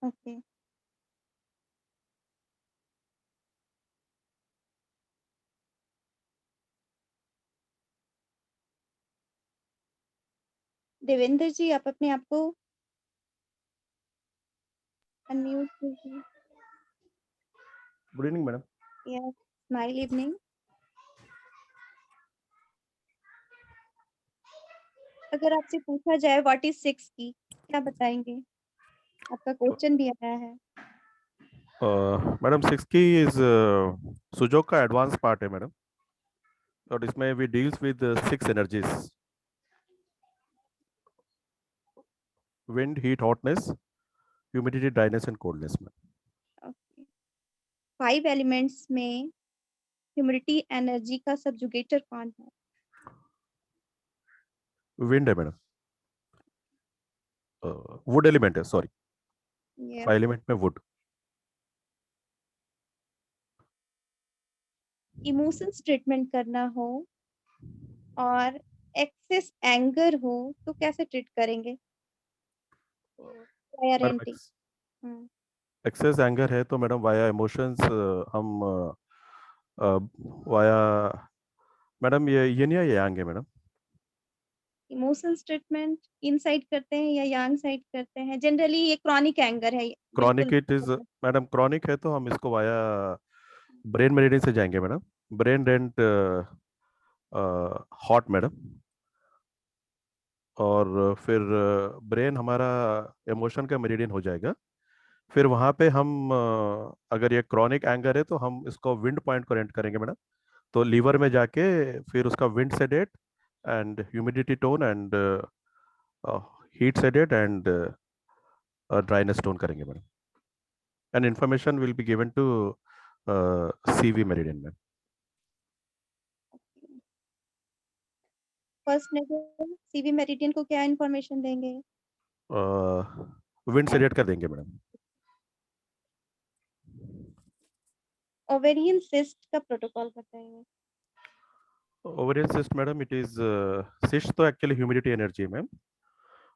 Okay. Devendra जी, आप अपने आप को अनम्यूट कीजिए। Good evening madam. Yes, smile evening. अगर आपसे पूछा जाए व्हाट इज 6 की, क्या बताएंगे? आपका क्वेश्चन भी आया है। मैडम 6 की इज सुजोक का एडवांस पार्ट है मैडम, और इसमें we deals with 6 energies: wind, heat, hotness, humidity, dryness and coldness में। ओके। 5 एलिमेंट्स में ह्यूमिडिटी एनर्जी का सब्जुगेटर कौन है? विंड है मैडम, वुड एलिमेंट है, सॉरी, यस। 5 एलिमेंट में वुड। इमोशंस ट्रीटमेंट करना हो और एक्सेस एंगर हो तो कैसे ट्रीट करेंगे? Madam priority. Hmm. Excess anger है तो मैडम वाया इमोशंस हम वाया, मैडम ये नहीं है, ये यांग है मैडम। इमोशंस ट्रीटमेंट इनसाइड करते हैं या यांग साइड करते हैं? जनरली ये क्रॉनिक एंगर है, बिल्कुल। Chronic it is madam, chronic है तो हम इसको वाया ब्रेन मेरिडियन से जाएंगे madam. Brain rent hot madam, और फिर ब्रेन हमारा इमोशन का मेरिडियन हो जाएगा। फिर वहाँ पे हम अगर ये क्रॉनिक एंगर है तो हम इसको विंड पॉइंट को रेंट करेंगे मैडम। तो लीवर में जाके फिर उसका wind sedate and humidity tone and heat sedate and dryness tone करेंगे madam. And information will be given to CV meridian में। फर्स्ट लेवल सीवी मेरिडियन को क्या इंफॉर्मेशन देंगे? विंड सेडेट कर देंगे मैडम। ओवेरियन सिस्ट का प्रोटोकॉल बताइए। Ovarian cyst madam, it is cyst तो एक्चुअली ह्यूमिडिटी एनर्जी है मैम।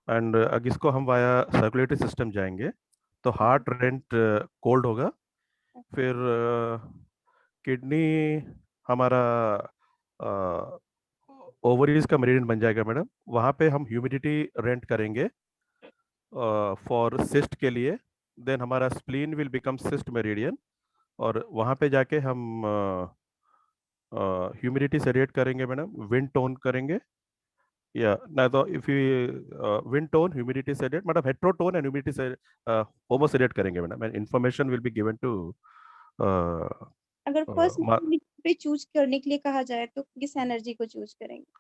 एंड अगर इसको हम वाया सर्कुलेटरी सिस्टम जाएंगे तो हार्ट रेंट कोल्ड होगा। फिर किडनी हमारा ओवरीज का मेरिडियन बन जाएगा मैडम। वहाँ पे हम ह्यूमिडिटी रेंट करेंगे फॉर सिस्ट के लिए। देन हमारा spleen will become cyst meridian, और वहाँ पे जाके हम ह्यूमिडिटी से रेट करेंगे मैडम, विंड टोन करेंगे, या ना तो if you wind tone humidity से rate madam, hetero tone and humidity से होमो से रेट करेंगे madam. And information will be given to अगर फर्स्ट पे चूज करने के लिए कहा जाए तो किस एनर्जी को चूज करेंगे?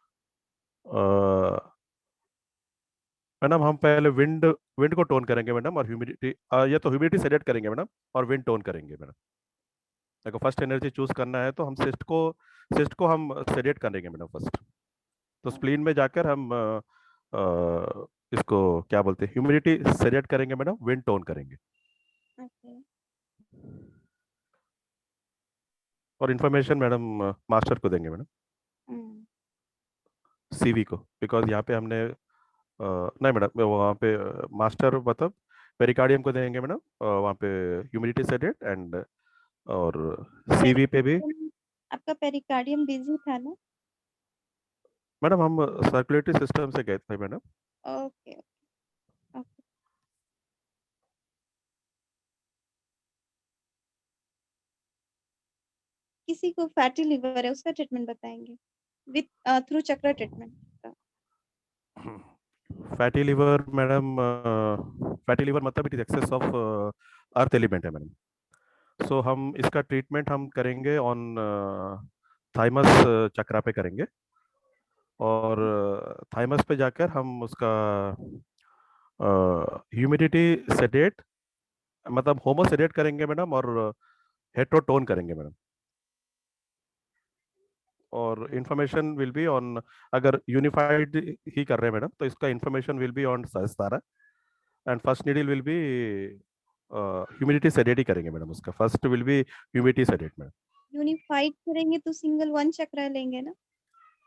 मैडम हम पहले विंड विंड को टोन करेंगे मैडम, और ह्यूमिडिटी या तो ह्यूमिडिटी सेलेक्ट करेंगे मैडम और विंड टोन करेंगे मैडम। अगर फर्स्ट एनर्जी चूज करना है तो हम सिस्ट को हम सेलेक्ट करेंगे मैडम फर्स्ट। तो स्प्लीन में जाकर हम इसको क्या बोलते हैं, ह्यूमिडिटी सेलेक्ट करेंगे मैडम, विंड टोन करेंगे, ओके। और इन्फॉर्मेशन मैडम मास्टर को देंगे मैडम, सीवी को। बिकॉज यहाँ पे हमने नहीं मैडम, वहाँ पे मास्टर मतलब पेरिकार्डियम को देंगे मैडम, वहाँ पे ह्यूमिडिटी सेडेट एंड, और सीवी पे भी आपका पेरिकार्डियम बिजी था ना? मैडम हम सर्कुलेटरी सिस्टम से गए थे मैडम। ओके। ओके। किसी को फैटी लिवर है, उसका ट्रीटमेंट बताएंगे विथ थ्रू चक्र ट्रीटमेंट का। Fatty liver madam, fatty liver मतलब it is excess of earth element है मैडम। सो हम इसका ट्रीटमेंट हम करेंगे ऑन थाइमस चक्रा पे करेंगे, और थाइमस पे जाकर हम उसका ह्यूमिडिटी सेडेट मतलब होमो सेडेट करेंगे मैडम, और हेट्रोटोन करेंगे मैडम। और इंफॉर्मेशन विल बी ऑन, अगर यूनिफाइड ही कर रहे हैं मैडम तो इसका information will be on Sahastara. And first needle will be humidity sedate ही करेंगे मैडम, उसका first will be humidity sedate madam. Unified करेंगे तो सिंगल वन चक्र लेंगे ना?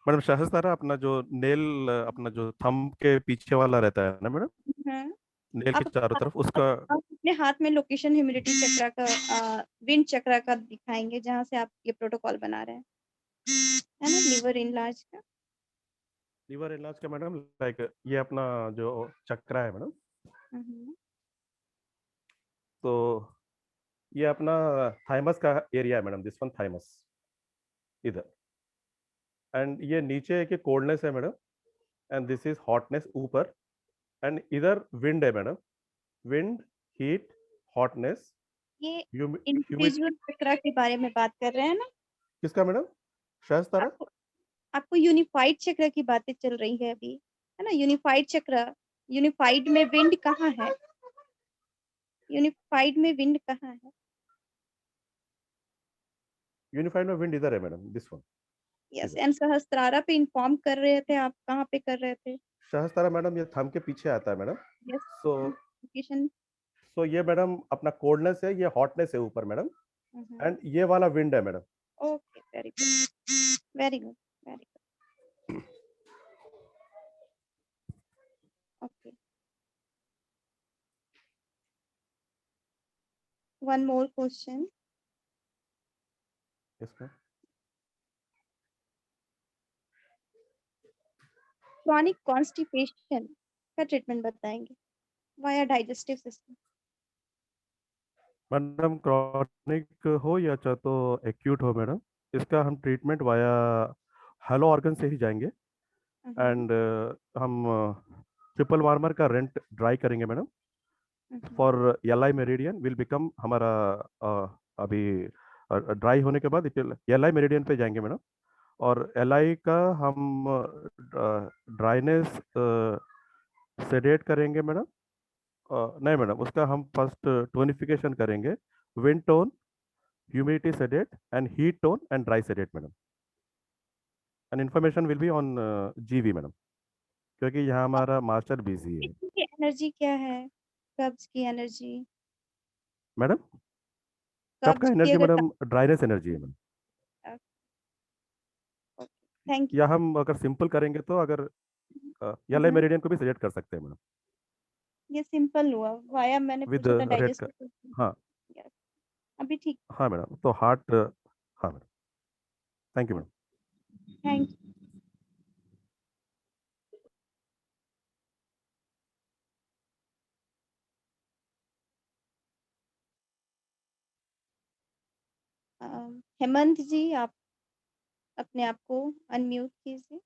मैडम सहस्तारा अपना जो नेल, अपना जो थंब के पीछे वाला रहता है ना मैडम, हाँ। नेल के आप चारों तरफ उसका। आप अपने हाथ में लोकेशन ह्यूमिडिटी चक्रा का, विंड चक्रा का दिखाएंगे जहां से आप ये प्रोटोकॉल बना रहे हैं, है ना, लिवर इनलार्ज का। लीवर इलाज का मैडम, लाइक ये अपना जो चक्रा है मैडम, हम्म, तो ये अपना थाइमस का एरिया है मैडम, दिस वन थाइमस इधर। एंड ये नीचे की कोल्डनेस है madam, and this is hotness ऊपर। एंड इधर विंड है मैडम, विंड, हीट, हॉटनेस, ये ह्यूमिड। इंडिविजुअल चक्रा के बारे में बात कर रहे हैं ना? किसका मैडम? सहस्त्र। आपको आपको यूनिफाइड चक्र की बातें चल रही है अभी, है ना, यूनिफाइड चक्र। यूनिफाइड में विंड कहाँ है? यूनिफाइड में विंड कहाँ है? यूनिफाइड में विंड इधर है मैडम, दिस वन यस, इधर। एंड सहस्त्रारा पे इन्फॉर्म कर रहे थे आप, कहाँ पे कर रहे थे? सहस्त्र मैडम ये थंब के पीछे आता है madam. Yes, so location. So ये मैडम अपना कोल्डनेस है, ये हॉटनेस है ऊपर मैडम। एंड ये वाला विंड है madam. Okay, very good, very good, very good. Okay, one more question. इसमें क्रॉनिक कॉन्स्टिपेशन का ट्रीटमेंट बताएंगे via digestive system. Madam chronic हो या चाहे तो एक्यूट हो मैडम, इसका हम ट्रीटमेंट वाया हेलो ऑर्गन से ही जाएंगे। एंड हम ट्रिपल वार्मर का रेंट ड्राई करेंगे madam. For L I meridian will become हमारा अभी ड्राई होने के बाद एल आई मेरिडियन पे जाएंगे मैडम। और एल आई का हम ड्राइनेस सेडेट करेंगे मैडम। नहीं मैडम, उसका हम फर्स्ट टोनिफिकेशन करेंगे, wind tone, humidity sedate, and heat tone and dry sedate madam. And information will be on जीवी मैडम, क्योंकि यहाँ हमारा मास्टर बिजी है की एनर्जी क्या है? कब्ज की एनर्जी? मैडम। कब का कब्ज की एनर्जी अगर मैडम? ड्राइनेस एनर्जी है मैडम। थैंक या हम अगर सिंपल करेंगे तो अगर एल आई यू। मेरिडियन को भी सेलेक्ट कर सकते हैं मैडम, ये सिंपल हुआ, वाया मैंने विद पूछा था रेड का। Digestive system. हाँ। यस, अभी ठीक। हाँ मैडम, तो हार्ट। हाँ madam, thank you madam. Thank you. Hemant ji, आप अपने आप को अनम्यूट कीजिए।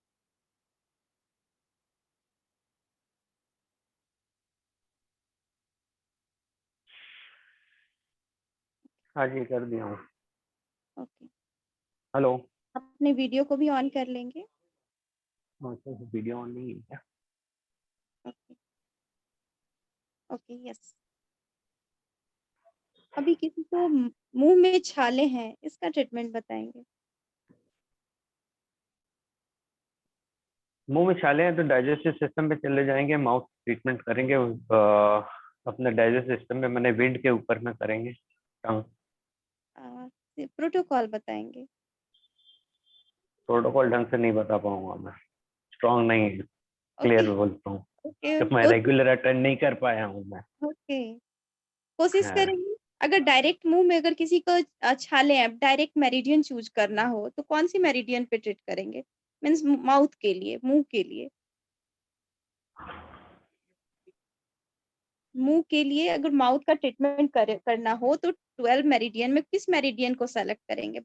हाँ जी, कर दिया हूँ। Okay, hello. अपने वीडियो को भी ऑन कर लेंगे। हाँ सर, वीडियो ऑन नहीं है क्या? Okay, okay, yes. अभी किसी को मुंह में छाले हैं, इसका ट्रीटमेंट बताएंगे। मुंह में छाले हैं तो डाइजेस्टिव सिस्टम पे चले जाएंगे, माउथ ट्रीटमेंट करेंगे। अपने डाइजेस्टिव सिस्टम में मैंने विंड के ऊपर में करेंगे, टंग। प्रोटोकॉल बताएंगे। प्रोटोकॉल ढंग से नहीं बता पाऊंगा मैं, स्ट्रांग नहीं है, ओके, क्लियर बोलता हूँ। ओके, जब मैं रेगुलर अटेंड नहीं कर पाया हूँ मैं। ओके, कोशिश हाँ। करेंगे। अगर डायरेक्ट मुंह में अगर किसी को छाले हैं, डायरेक्ट मेरिडियन चूज करना हो तो कौन सी मेरिडियन पे ट्रीट करेंगे? मीन्स माउथ के लिए, मुंह के लिए। मुंह के लिए अगर माउथ का ट्रीटमेंट करना हो तो 12 मेरिडियन में किस मेरिडियन को सेलेक्ट करेंगे?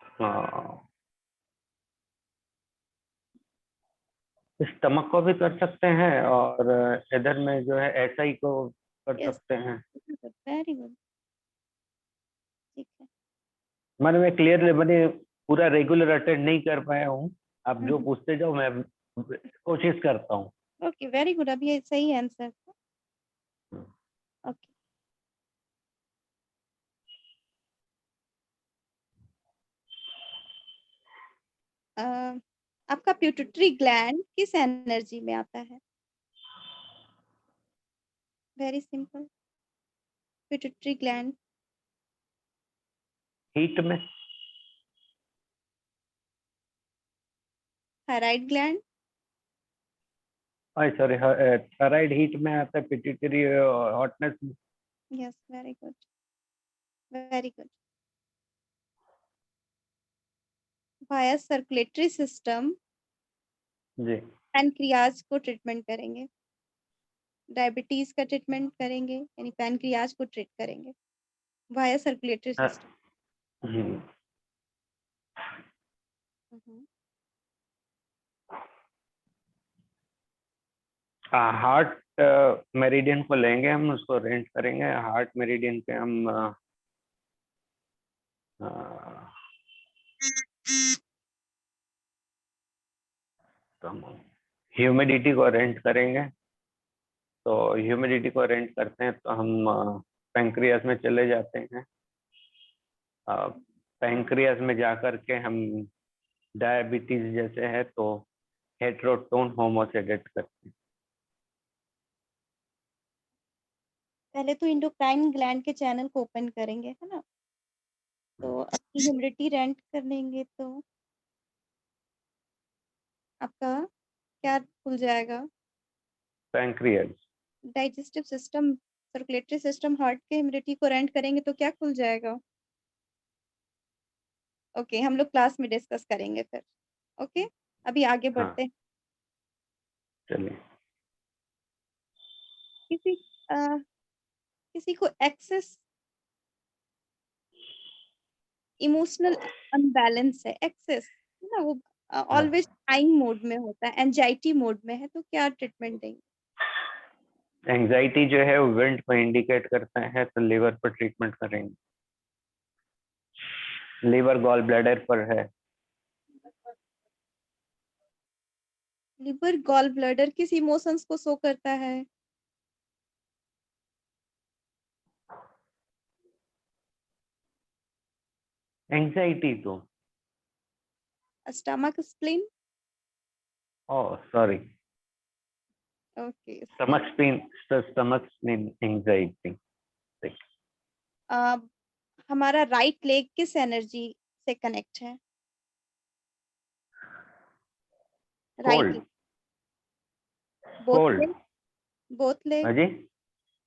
हाँ, स्टमक को भी कर सकते हैं और इधर में जो है एसआई को कर यस, सकते हैं। वेरी गुड, ठीक है। मैं मैंने पूरा रेगुलर अटेंड नहीं कर पाया हूँ। आप जो पूछते जाओ, मैं कोशिश करता हूँ। ओके, वेरी गुड, अभी ये सही आंसर था। ओके, आपका प्यूटरी ग्लैंड किस एनर्जी में आता है? Very simple, pituitary gland. Heat में। Thyroid gland? Sorry, thyroid heat में आता है, pituitary hotness. Yes, very good, very good. Via circulatory system जी। पैनक्रियाज को ट्रीटमेंट करेंगे, डायबिटीज का ट्रीटमेंट करेंगे, यानी पैनक्रियाज को ट्रीट करेंगे वाया सर्कुलेटरी हाँ, सिस्टम। जी। हार्ट मेरिडियन को लेंगे, हम उसको रेंट करेंगे। हार्ट मेरिडियन पे हम ह्यूमिडिटी को रेंट करेंगे। तो ह्यूमिडिटी को रेंट करते हैं तो हम पैंक्रियास में चले जाते हैं। पैंक्रियास में जाकर के हम डायबिटीज जैसे है तो हेट्रोटोन होमोसेडेट करते हैं। पहले तो इंडोक्राइन ग्लैंड के चैनल को ओपन करेंगे, है ना। तो अपनी ह्यूमिडिटी रेंट कर लेंगे तो आपका क्या खुल जाएगा? Pancreas. Digestive system, circulatory system, heart के ह्यूमिडिटी को रेंट करेंगे तो क्या खुल जाएगा? ओके, हम लोग क्लास में डिस्कस करेंगे फिर। ओके, अभी आगे हाँ, बढ़ते हैं। चलिए। किसी किसी को एक्सेस इमोशनल अनबैलेंस है, एक्सेस, है ना, वो हाँ, ऑलवेज क्राइंग मोड में होता है, एंजाइटी मोड में है, तो क्या ट्रीटमेंट देंगे? एंजाइटी जो है वो विंड को इंडिकेट करता है, तो लिवर पर ट्रीटमेंट करेंगे। लिवर गॉल ब्लैडर पर है। लिवर गॉल ब्लैडर किस इमोशंस को शो करता है? एंजाइटी तो, stomach, spleen. Oh sorry, okay, stomach pain, stomach anxiety. हमारा राइट लेग किस एनर्जी से कनेक्ट है? Right cold. Leg, both cold. Leg, both leg. हाँ जी।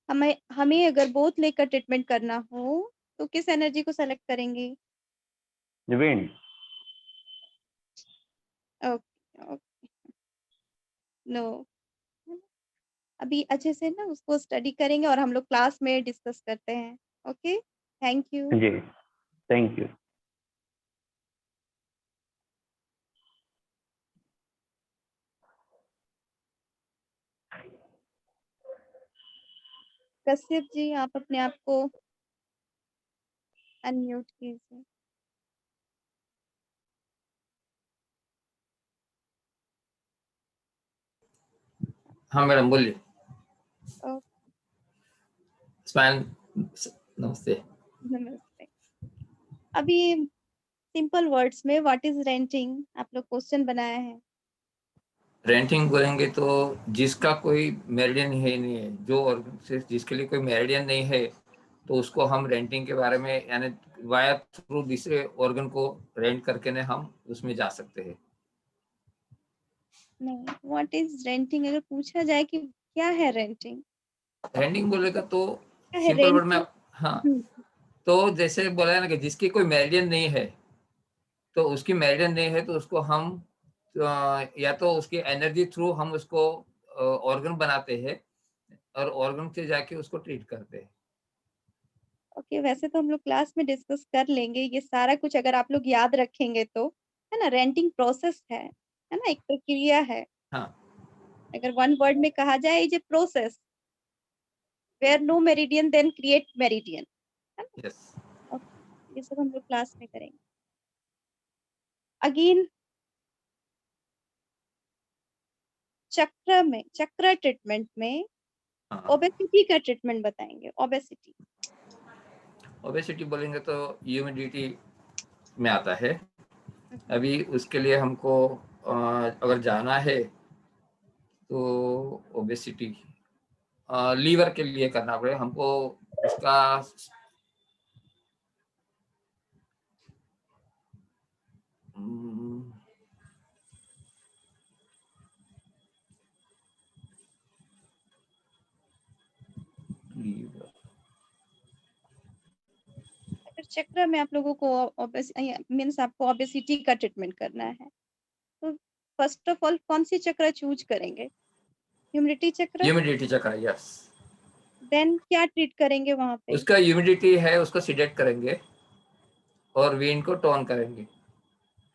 हमें हमें अगर बोथ लेग का ट्रीटमेंट करना हो तो किस एनर्जी को सेलेक्ट करेंगे? विंड। ओके, नो, अभी अच्छे से ना उसको स्टडी करेंगे और हम लोग क्लास में डिस्कस करते हैं। Okay, thank you. जी, थैंक यू। कश्यप जी, आप अपने आप को अनम्यूट कीजिए। हाँ मैडम बोलिए। ओ, स्मैन, नमस्ते। नमस्ते। अभी सिंपल वर्ड्स में व्हाट इज रेंटिंग आप लोग क्वेश्चन बनाया है। रेंटिंग बोलेंगे तो जिसका कोई मेरिडियन है नहीं है, जो ऑर्गन से जिसके लिए कोई मेरिडियन नहीं है, तो उसको हम रेंटिंग के बारे में, यानी वाया थ्रू दूसरे ऑर्गन को रेंट करके ने हम उसमें जा सकते हैं। नहीं, व्हाट इज रेंटिंग अगर पूछा जाए कि क्या है रेंटिंग, रेंटिंग बोलेगा तो क्या है सिंपल वर्ड में, हाँ, रेंटिंग? तो जैसे बोला है ना कि जिसकी कोई मेरिडियन नहीं है, तो उसकी मेरिडियन नहीं है तो उसको हम या तो उसकी एनर्जी थ्रू हम उसको ऑर्गन बनाते हैं और ऑर्गन से जाके उसको ट्रीट करते हैं। ओके, वैसे तो हम लोग क्लास में डिस्कस कर लेंगे ये सारा कुछ, अगर आप लोग याद रखेंगे तो, है ना। रेंटिंग प्रोसेस है ना, एक प्रक्रिया है। हाँ, अगर वन वर्ड में कहा जाए, is a process where no meridian then create meridian, है ना। यस। ओके, ये सब हम लोग क्लास में करेंगे। अगेन चक्र ट्रीटमेंट में हाँ, ओबेसिटी का ट्रीटमेंट बताएंगे। ओबेसिटी, ओबेसिटी बोलेंगे तो ह्यूमिडिटी में आता है। अभी उसके लिए हमको अगर जाना है तो ओबेसिटी लीवर के लिए करना पड़ेगा हमको उसका। चक्र में आप लोगों को मीन्स आपको ओबेसिटी का ट्रीटमेंट करना है, तो फर्स्ट ऑफ ऑल कौन सी चक्र चूज करेंगे? ह्यूमिडिटी चक्र। ह्यूमिडिटी चक्र, यस। देन क्या ट्रीट करेंगे वहां पे? उसका ह्यूमिडिटी है, उसको सिडेट करेंगे और वेन को टोन करेंगे।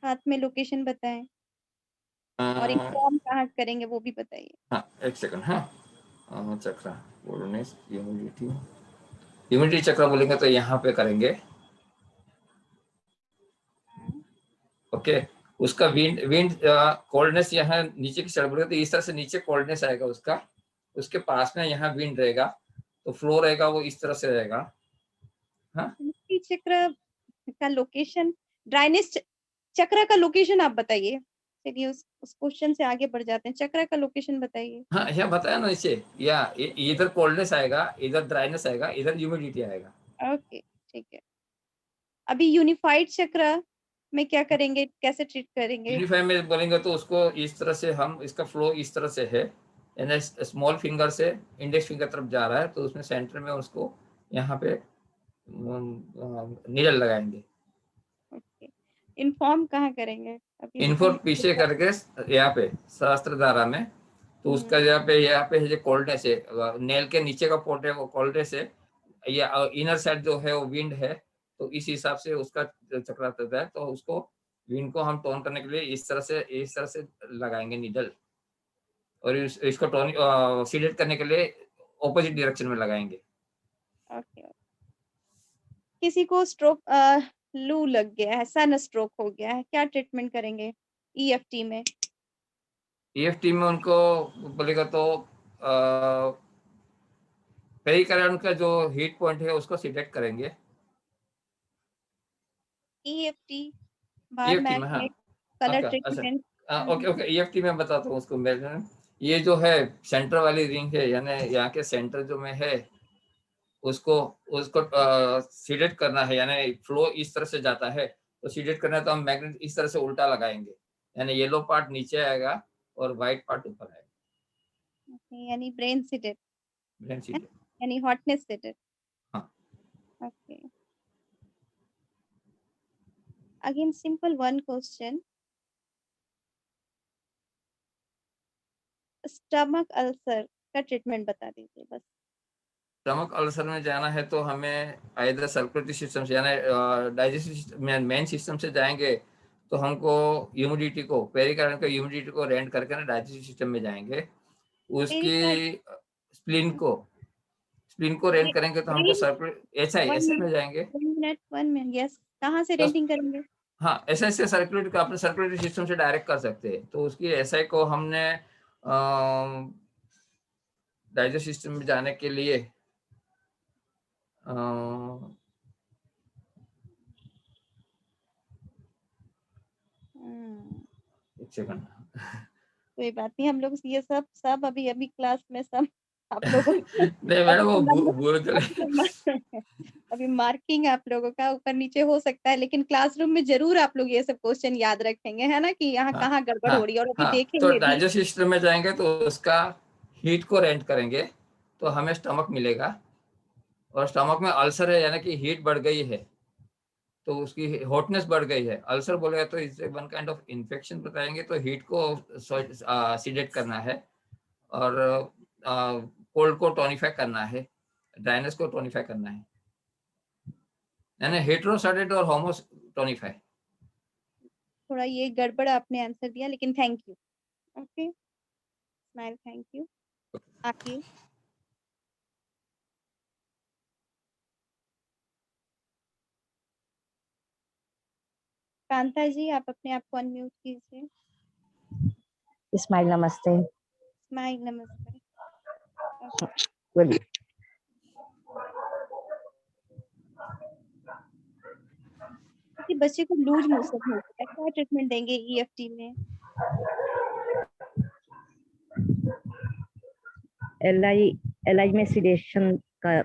हाथ में लोकेशन बताएं और इन्फॉर्म कहाँ करेंगे वो भी बताइए। हाँ, एक सेकंड। हाँ, चक्र कोल्डनेस, ह्यूमिडिटी। ह्यूमिडिटी चक्र बोलेंगे तो यहाँ पे करेंगे। ओके, उसका विंड विंड कोल्डनेस यहाँ नीचे की साइड बोलेगा तो इस तरह से नीचे कोल्डनेस आएगा उसका, उसके पास में यहाँ विंड रहेगा, तो फ्लो रहेगा वो इस तरह से रहेगा। हाँ, ह्यूमिडिटी चक्र का लोकेशन, ड्राइनेस चक्र का लोकेशन आप बताइए। चलिए उस क्वेश्चन से आगे बढ़ जाते हैं। चक्र का लोकेशन बताइए। हाँ, यहाँ बताया ना नीचे, या इधर कोल्डनेस आएगा, इधर ड्राइनेस आएगा, इधर ह्यूमिडिटी आएगा। ओके, ठीक है। अभी यूनिफाइड चक्र में क्या करेंगे, कैसे ट्रीट करेंगे? यूनिफाई में बोलेंगे तो उसको इस तरह से, हम इसका फ्लो इस तरह से है, यानी स्मॉल फिंगर से इंडेक्स फिंगर तरफ जा रहा है, तो उसमें सेंटर में उसको यहाँ पे नीडल लगाएंगे। ओके, इन्फॉर्म कहाँ करेंगे? अभी इनफोर पीछे करके यहाँ पे सहस्त्र धारा में, तो उसका यहाँ पे जो कोल्डनेस है, नेल के नीचे का पोर्ट है वो कोल्डनेस है, या इनर साइड जो है वो विंड है, तो इस हिसाब से उसका चक्र होता है। तो उसको विंड को हम टोन करने के लिए इस तरह से लगाएंगे नीडल, और इसको टोन सीडेट करने के लिए ऑपोजिट डायरेक्शन में लगाएंगे। ओके। किसी को स्ट्रोक लू लग गया है, सन स्ट्रोक हो गया है, क्या ट्रीटमेंट करेंगे ईएफटी में? ईएफटी में उनको बोलेगा तो पेरिकार्डियम का जो हीट पॉइंट है उसको सिलेक्ट करेंगे। ईएफटी बार ईएफटी में, मैग्नेट हाँ, कलर अच्छा, ट्रीटमेंट। ओके, ईएफटी में बताता हूँ उसको। ये जो है सेंटर वाली रिंग है, यानी यहाँ के सेंटर जो में है उसको उसको सिलेक्ट करना है, यानी फ्लो इस तरह से जाता है, तो सिलेक्ट करना है तो हम मैग्नेट इस तरह से उल्टा लगाएंगे, यानी येलो पार्ट नीचे आएगा और व्हाइट पार्ट ऊपर आएगा। यानी ब्रेन सीटेड, ब्रेन सीटेड, यानी हॉटनेस सीटेड। हाँ। Okay, again simple one question, stomach ulcer का ट्रीटमेंट बता दीजिए बस। स्टमक अल्सर में जाना है तो हमें आइदर सर्कुलेटरी सिस्टम से, यानी डाइजेस्टिव मेन सिस्टम से जाएंगे, तो हमको ह्यूमिडिटी को, पेरिकार्डियम का ह्यूमिडिटी को रेंट करके ना डाइजेस्टिव सिस्टम में जाएंगे। उसकी स्प्लीन को रेंट करेंगे तो हमको सर्कुलेट ऐसे में जाएंगे। 1 मिनट यस, कहाँ से रेंटिंग करेंगे? हाँ, ऐसे सर्कुलेट का अपने सर्कुलेटरी सिस्टम से डायरेक्ट कर सकते हैं। तो उसकी एसआई को हमने डाइजेस्टिव सिस्टम में जाने के लिए एक सेकंड, कोई बात नहीं, हम लोग ये सब अभी क्लास में सब आप लोगों नहीं मैडम, वो भूल अभी मार्किंग आप लोगों का ऊपर नीचे हो सकता है, लेकिन क्लासरूम में जरूर आप लोग ये सब क्वेश्चन याद रखेंगे, है ना, कि यहाँ कहाँ गड़बड़ हो रही है, और अभी हाँ, तो देखेंगे भी। डाइजेस्टिव सिस्टम में जाएंगे तो उसका हीट को रेंट करेंगे तो हमें स्टमक मिलेगा, और स्टमक में अल्सर है यानी कि हीट बढ़ गई है, तो उसकी हॉटनेस बढ़ गई है। अल्सर बोलेगा तो इससे वन काइंड ऑफ इन्फेक्शन बताएंगे, तो हीट को सीडेट करना है, और कोल्ड को टोनिफाई करना है, ड्राइनेस को टोनिफाई करना है, यानी हेट्रोसाइडेट और होमोटोनिफाई। थोड़ा ये गड़बड़ आपने आंसर दिया, लेकिन thank you. Okay, smile, thank you. आगे कांता जी, आप अपने आप को अनम्यूट कीजिए। स्माइल नमस्ते। स्माइल नमस्ते। बोलिए। किसी बच्चे को लूज मोशन हो गया, क्या ट्रीटमेंट देंगे ईएफटी में? एलआई में सिडेशन का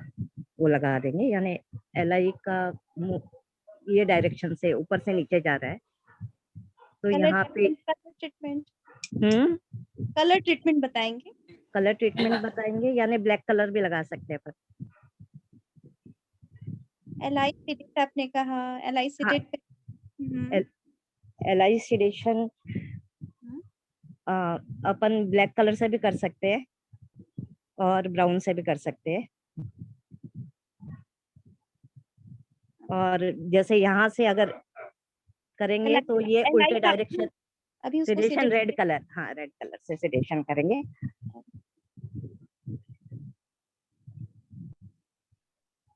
वो लगा देंगे, यानी एलआई का ये डायरेक्शन से ऊपर से नीचे जा रहा है, तो यहाँ पे कलर ट्रीटमेंट बताएंगे। कलर ट्रीटमेंट बताएंगे, यानी ब्लैक कलर भी लगा सकते हैं पर एलाई सेडेट आपने कहा, एलाई हाँ, सेडेट एलाई सेडेशन हम्म, अपन ब्लैक कलर से भी कर सकते हैं और ब्राउन से भी कर सकते हैं। और जैसे यहाँ से अगर करेंगे तो ये एलाई उल्टे का डायरेक्शन, अभी उसको सेडेशन सेडेट रेड कलर, हाँ रेड कलर से सेडेशन करेंगे।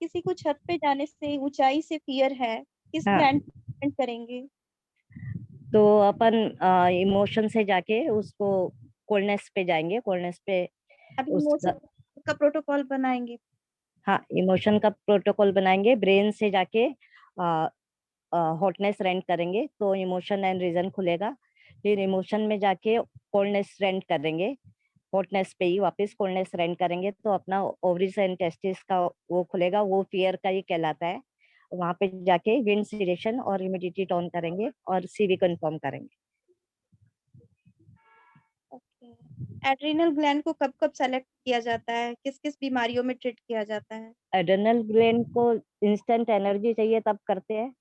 किसी को छत पे जाने से ऊंचाई से फियर है, किस हाँ, ग्लैंड करेंगे? तो अपन इमोशन से जाके उसको कोल्डनेस पे जाएंगे, कोल्डनेस पे अभी उसका, इमोशन का प्रोटोकॉल बनाएंगे। हाँ इमोशन का प्रोटोकॉल बनाएंगे। ब्रेन से जाके हॉटनेस रेंट करेंगे तो इमोशन एंड रीजन खुलेगा। फिर इमोशन में जाके कोल्डनेस रेंट करेंगे, हॉटनेस पे ही वापस कोल्डनेस रेंट करेंगे तो अपना ओवरीज एंड टेस्टिस का वो खुलेगा, वो फियर का ही कहलाता है। वहां पे जाके विंड सीडेशन और ह्यूमिडिटी टोन करेंगे और सीवी कंफर्म करेंगे। ओके, एड्रिनल ग्लैंड को कब कब सेलेक्ट किया जाता है, किस किस बीमारियों में ट्रीट किया जाता है? एड्रेनल ग्लैंड को इंस्टेंट एनर्जी चाहिए तब करते हैं,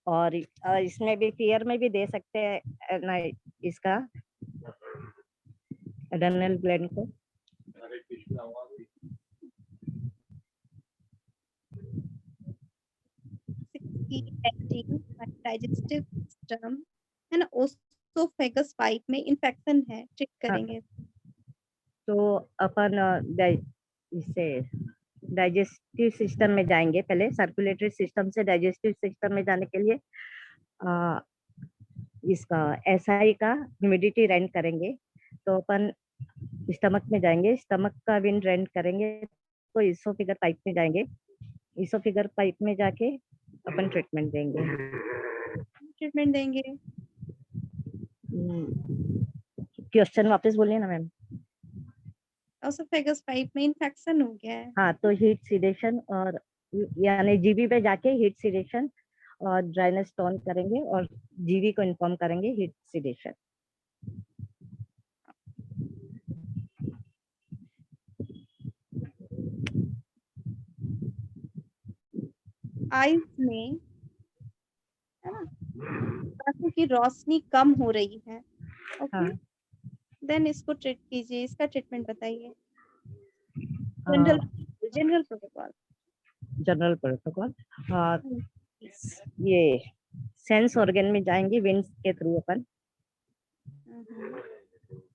और इसमें भी फियर में भी दे सकते हैं ना इसका, एड्रेनल ग्लैंड को। डाइजेस्टिव सिस्टम है ना, ओसोफेगस पाइप में इन्फेक्शन है, ट्रीट हाँ, करेंगे। तो अपन इससे डाइजेस्टिव सिस्टम में जाएंगे। पहले सर्कुलेटरी सिस्टम से डाइजेस्टिव सिस्टम में जाने के लिए आ, इसका एसआई का ह्यूमिडिटी रेंट करेंगे। तो अपन स्टमक में जाएंगे, स्टमक का विंड रेंट करेंगे तो इसोफिगर पाइप में जाएंगे, इसोफिगर पाइप में जाके अपन ट्रीटमेंट देंगे। ट्रीटमेंट देंगे। क्वेश्चन वापस बोलिए ना मैम। ओसोफेगस पाइप में इन्फेक्शन हो गया है। हाँ, तो हीट सीडेशन और यानी जीबी पे जाके हीट सीडेशन और ड्राइनेस टोन करेंगे और जीवी को इन्फॉर्म करेंगे हीट सीडेशन। आईज में है ना, आंखों की रोशनी कम हो रही है, ओके, हाँ, देन इसको ट्रीट कीजिए, इसका ट्रीटमेंट बताइए। General general protocol. General protocol. हाँ, ये सेंस ऑर्गन में जाएंगे विंड के थ्रू अपन,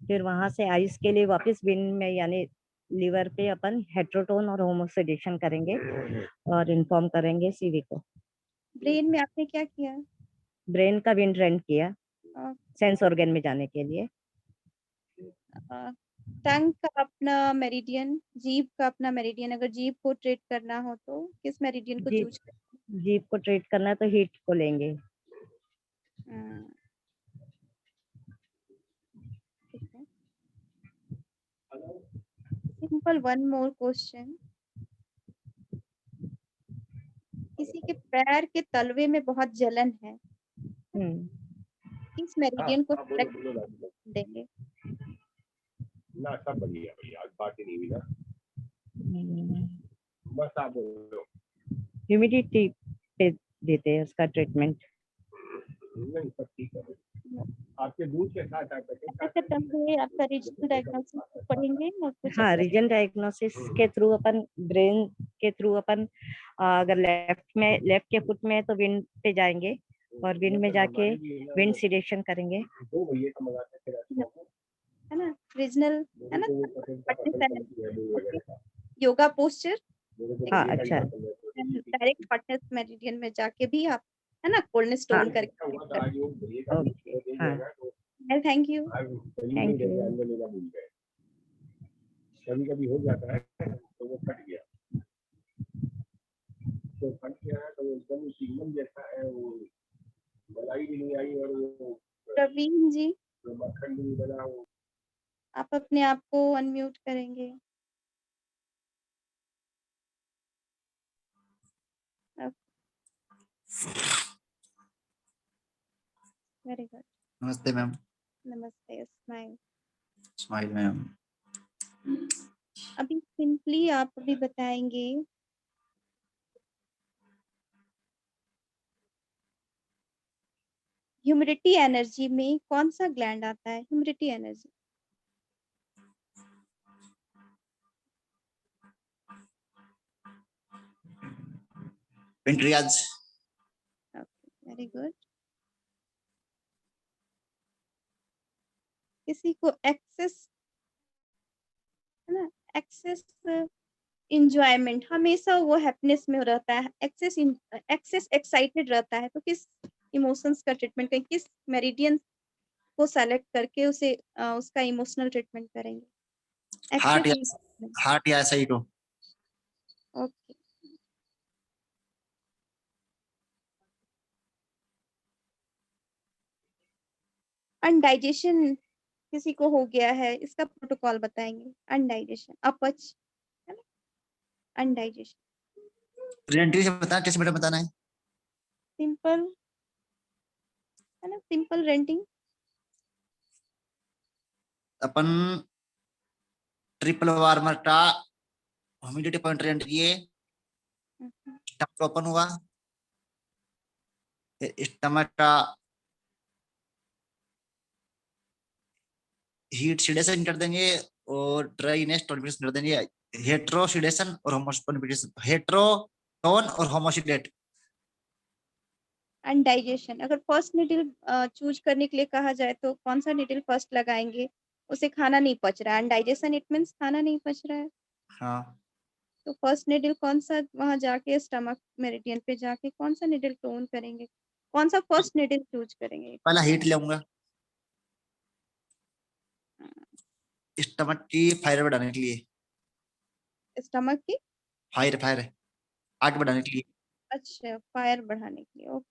फिर वहां से आइस के लिए वापस विंड में यानी लीवर पे अपन हेट्रोटोन और होमोसेडेशन करेंगे और इन्फॉर्म करेंगे सीवी को। ब्रेन में आपने क्या किया? ब्रेन का विंड रेंट किया और सेंस ऑर्गन में जाने के लिए। टंग का अपना मेरिडियन, जीभ का अपना मेरिडियन, अगर जीभ को ट्रीट करना हो तो किस मेरिडियन को जीप चूज करें? जीप को ट्रीट करना है तो हीट को लेंगे। ठीक है, सिंपल वन मोर क्वेश्चन। किसी के पैर के तलवे में बहुत जलन है, किस मेरिडियन को सेलेक्ट देंगे? ना सब बढ़िया बढ़िया, बात ही नहीं हुई ना, बस आप बोलो। ह्यूमिडिटी पे देते हैं उसका ट्रीटमेंट। नहीं सब ठीक है, आपके दूध के साथ आपका तलवे, आपका रीजनल डायग्नोसिस पढ़ेंगे और कुछ हाँ, ऐसा? रीजन डायग्नोसिस के थ्रू अपन ब्रेन के थ्रू अपन अगर लेफ्ट के फुट में है तो विंड पे जाएंगे और विंड में जाके विंड सीडेशन करेंगे। है ना, रीजनल, है ना, योगा पोस्चर, हाँ, अच्छा। डायरेक्ट हॉटनेस मेरिडियन में जाके भी आप, है ना, कोल्डनेस टोन हाँ, करके। ओके, हाँ, थैंक यू। Thank you. कभी कभी हो जाता है तो वो फट गया, तो फट गया है तो एकदम चिंगम जैसा है, वो मलाई भी नहीं आई और वो प्रवीण जी, मक्खन भी नहीं बना वो। आप अपने आप को अनम्यूट करेंगे। Very good. नमस्ते मैम। नमस्ते। स्माइल। Smile ma'am. अभी सिंपली आप अभी बताएंगे ह्यूमिडिटी एनर्जी में कौन सा ग्लैंड आता है? Humidity energy. Pancreas. Very good. किसी को एक्सेस, है ना, एक्सेस इंजॉयमेंट, हमेशा वो हैप्पीनेस में रहता है, एक्सेस एक्साइटेड रहता है, तो किस इमोशंस का ट्रीटमेंट करेंगे, किस मेरिडियन को सेलेक्ट करके उसे उसका इमोशनल ट्रीटमेंट करेंगे? हार्ट या एक्सेस। हार्ट या सही को। ओके। अनडाइजेशन किसी को हो गया है, इसका प्रोटोकॉल बताएंगे। अनडाइजेशन, अपच, है ना, अनडाइजेशन। प्रेजेंटेशन से बताना, टेस्ट में बताना है। सिंपल, है ना, सिंपल रेंटिंग। अपन ट्रिपल वार्मर का ह्यूमिडिटी पॉइंट रेंट किए, स्टमक ओपन हुआ, स्टमक का हीट सिडेशन कर देंगे और ड्राइनेस टोनिफिकेशन कर देंगे। हेट्रोसिडेशन और होमोसिडेशन, हेट्रोटोन और होमोसिडेट। अनडाइजेशन, अगर फर्स्ट निडल चूज करने के लिए कहा जाए तो कौन सा निडल फर्स्ट लगाएंगे? उसे खाना नहीं पच रहा है, अनडाइजेशन इट मींस खाना नहीं पच रहा है, हाँ, तो फर्स्ट निडल कौन सा, वहां जाके स्टमक मेरिडियन पे जाके कौन सा निडल टोन करेंगे? कौन सा फर्स्ट निडल चूज करेंगे? पहला हीट लूंगा स्टमक की फायर बढ़ाने के लिए। स्टमक की, फायर फायर आग बढ़ाने के लिए। अच्छा, फायर बढ़ाने के लिए। ओके।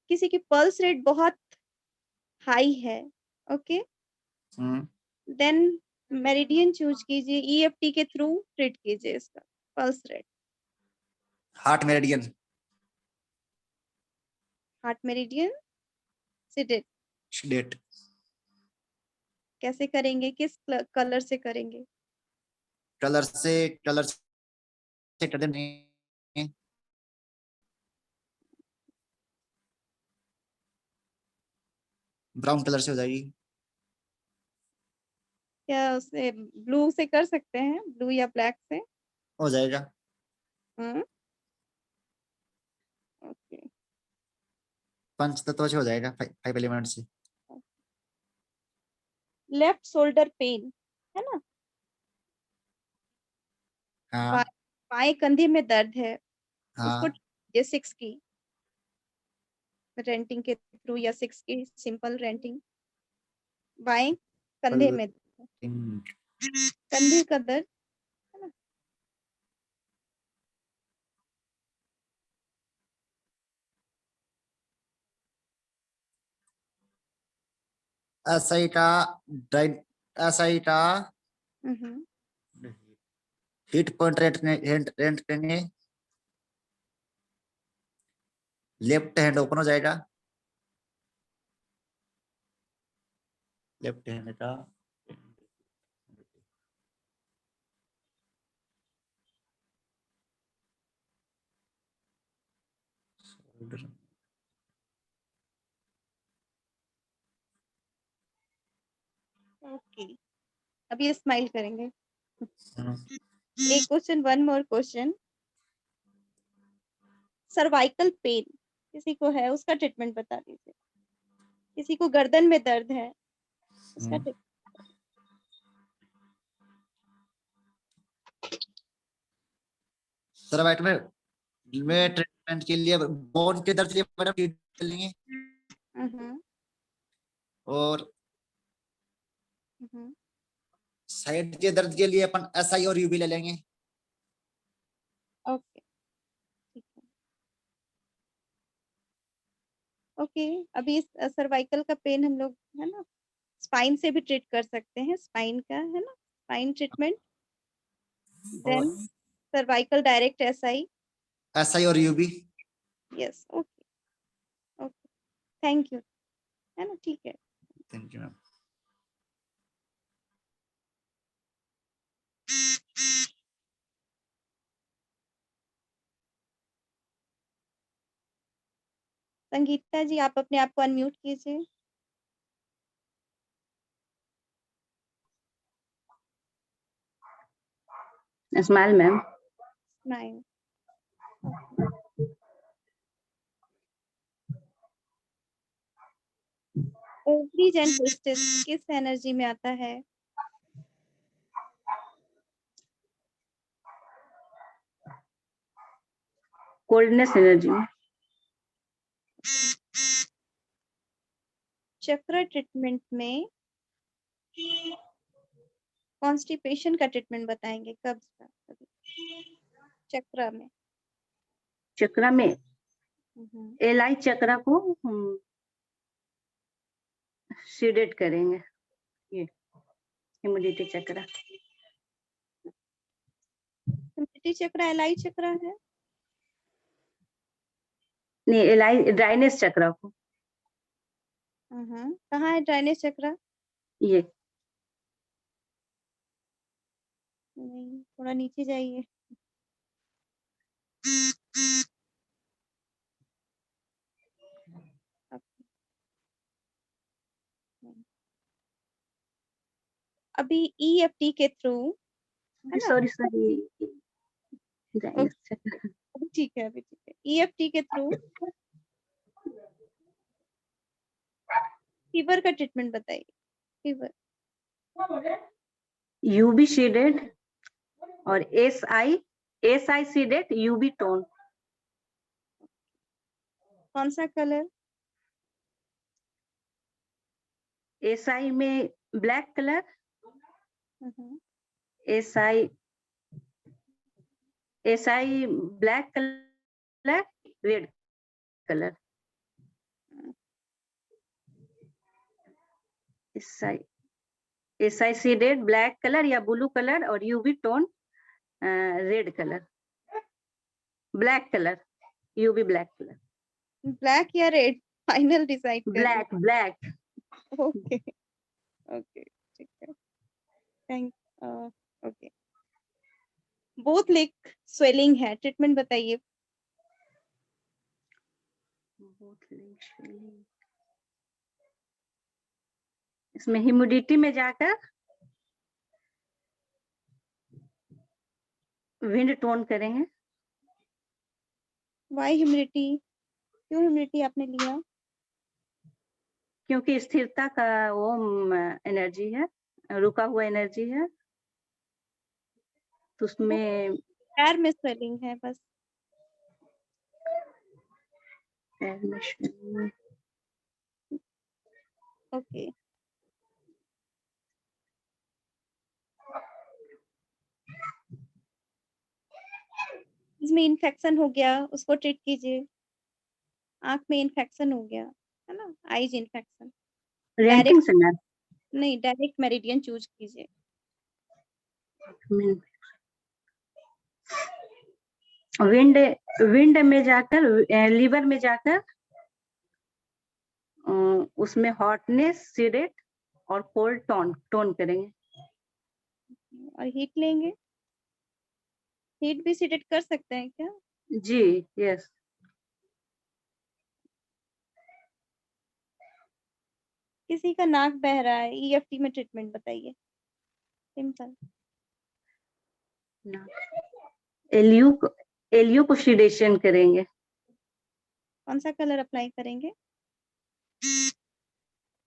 किसी की पल्स रेट बहुत हाई है, ओके, देन मेरिडियन चूज कीजिए, ईएफटी के थ्रू ट्रीट कीजिए इसका pulse rate. Heart meridian. Heart meridian sedate डेट कैसे करेंगे, किस कलर से करेंगे? कलर से कर देंगे। ब्राउन कलर से हो जाएगी। क्या उसे ब्लू से कर सकते हैं, ब्लू या ब्लैक से? हो जाएगा। हम्म, ओके। पंचतत्व से हो जाएगा, 5 एलिमेंट से। लेफ्ट शोल्डर पेन, है ना, हाँ बाएं कंधे में दर्द है, उसको हाँ। ये 6 की रेंटिंग के थ्रू या 6 की सिंपल रेंटिंग, बाएं कंधे में, कंधे का दर्द, है ना, एसआई का ड्राइन एसआई का हम्म, हीट पॉइंट रेंट करेंगे। लेफ्ट हैंड ओपन हो जाएगा। लेफ्ट हैंड का ओके। अब ये स्माइल करेंगे। एक question, one more question. Cervical pain किसी को है, उसका ट्रीटमेंट बता दीजिए। किसी को गर्दन में दर्द है, उसका ट्रीटमेंट। सर्वाइकल में ट्रीटमेंट के लिए बोन के दर्द के लिए मैडम ट्रीट कर लेंगे। और साइड के दर्द के लिए अपन एसआई और यूबी ले लेंगे। ओके, ठीक है। ओके, अभी सर्वाइकल का पेन हम लोग, है ना, स्पाइन से भी ट्रीट कर सकते हैं, स्पाइन का, है ना, स्पाइन ट्रीटमेंट, और then cervical direct SI. SI और UB. Yes, okay, okay, thank you, है ना, ठीक है। Thank you ma'am. Sangeeta ji आप अपने आप को अनम्यूट कीजिए। Smile ma'am. Nine. Ovaries and hostess किस एनर्जी में आता है? कोल्डनेस एनर्जी में। चक्र ट्रीटमेंट में कॉन्स्टिपेशन का ट्रीटमेंट बताएंगे, कब्ज का। चक्र में चक्रा में एलाई चक्रा को हम सीडेट करेंगे। ये ह्यूमिडिटी चक्रा। ह्यूमिडिटी चक्र एलाई चक्र है। नहीं, एलाई ड्राइनेस चक्रा को। कहाँ है ड्राइनेस चक्र? ये नहीं, थोड़ा नीचे जाइए। अभी EFT के थ्रू, है ना? सॉरी ड्राइनेस चक्रा। अभी ठीक है, अभी ठीक है। EFT के थ्रू फीवर का ट्रीटमेंट बताइए। फीवर यूबी सीडेट और एसआई सीडेट यूबी टोन। कौन सा कलर? एसआई में black colour, SI black colour, red colour. SI seeded black colour या ब्लू कलर और UV tone red colour, black colour, UV black colour. Black या red final decide कर। Black. Okay okay ठीक है, thank. Okay, both leg swelling है, treatment बताइए। इसमें humidity में जाकर विंड टोन करेंगे। Why humidity? क्यों ह्यूमिडिटी आपने लिया? क्योंकि स्थिरता का वो एनर्जी है, रुका हुआ एनर्जी है, तो उसमें पैर में स्वेलिंग है बस। ओके, इसमें इन्फेक्शन हो गया, उसको ट्रीट कीजिए। आंख में इन्फेक्शन हो गया है ना, आईज इन्फेक्शन। रेंटिंग से मैम। नहीं, डायरेक्ट मेरिडियन चूज कीजिए। विंड में जाकर, लीवर में जाकर उसमें हॉटनेस सीडेट और कोल्ड टोन करेंगे। और हीट लेंगे, हीट भी सीडेट कर सकते हैं क्या? जी यस। किसी का नाक बह रहा है, EFT में ट्रीटमेंट बताइए, सिंपल। एलियो को सीडेशन करेंगे। कौन सा कलर अप्लाई करेंगे?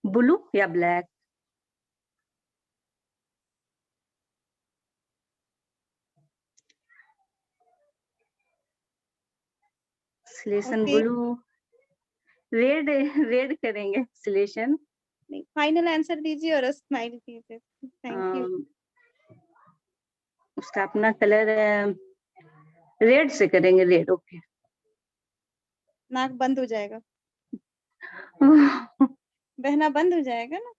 ब्लू या ब्लैक? सिलेशन ब्लू, रेड करेंगे सिलेशन। नहीं, फाइनल आंसर दीजिए और स्माइल कीजिए। Thank you. उसका अपना कलर रेड से करेंगे, रेड। ओके। नाक बंद हो जाएगा, बहना बंद हो जाएगा ना।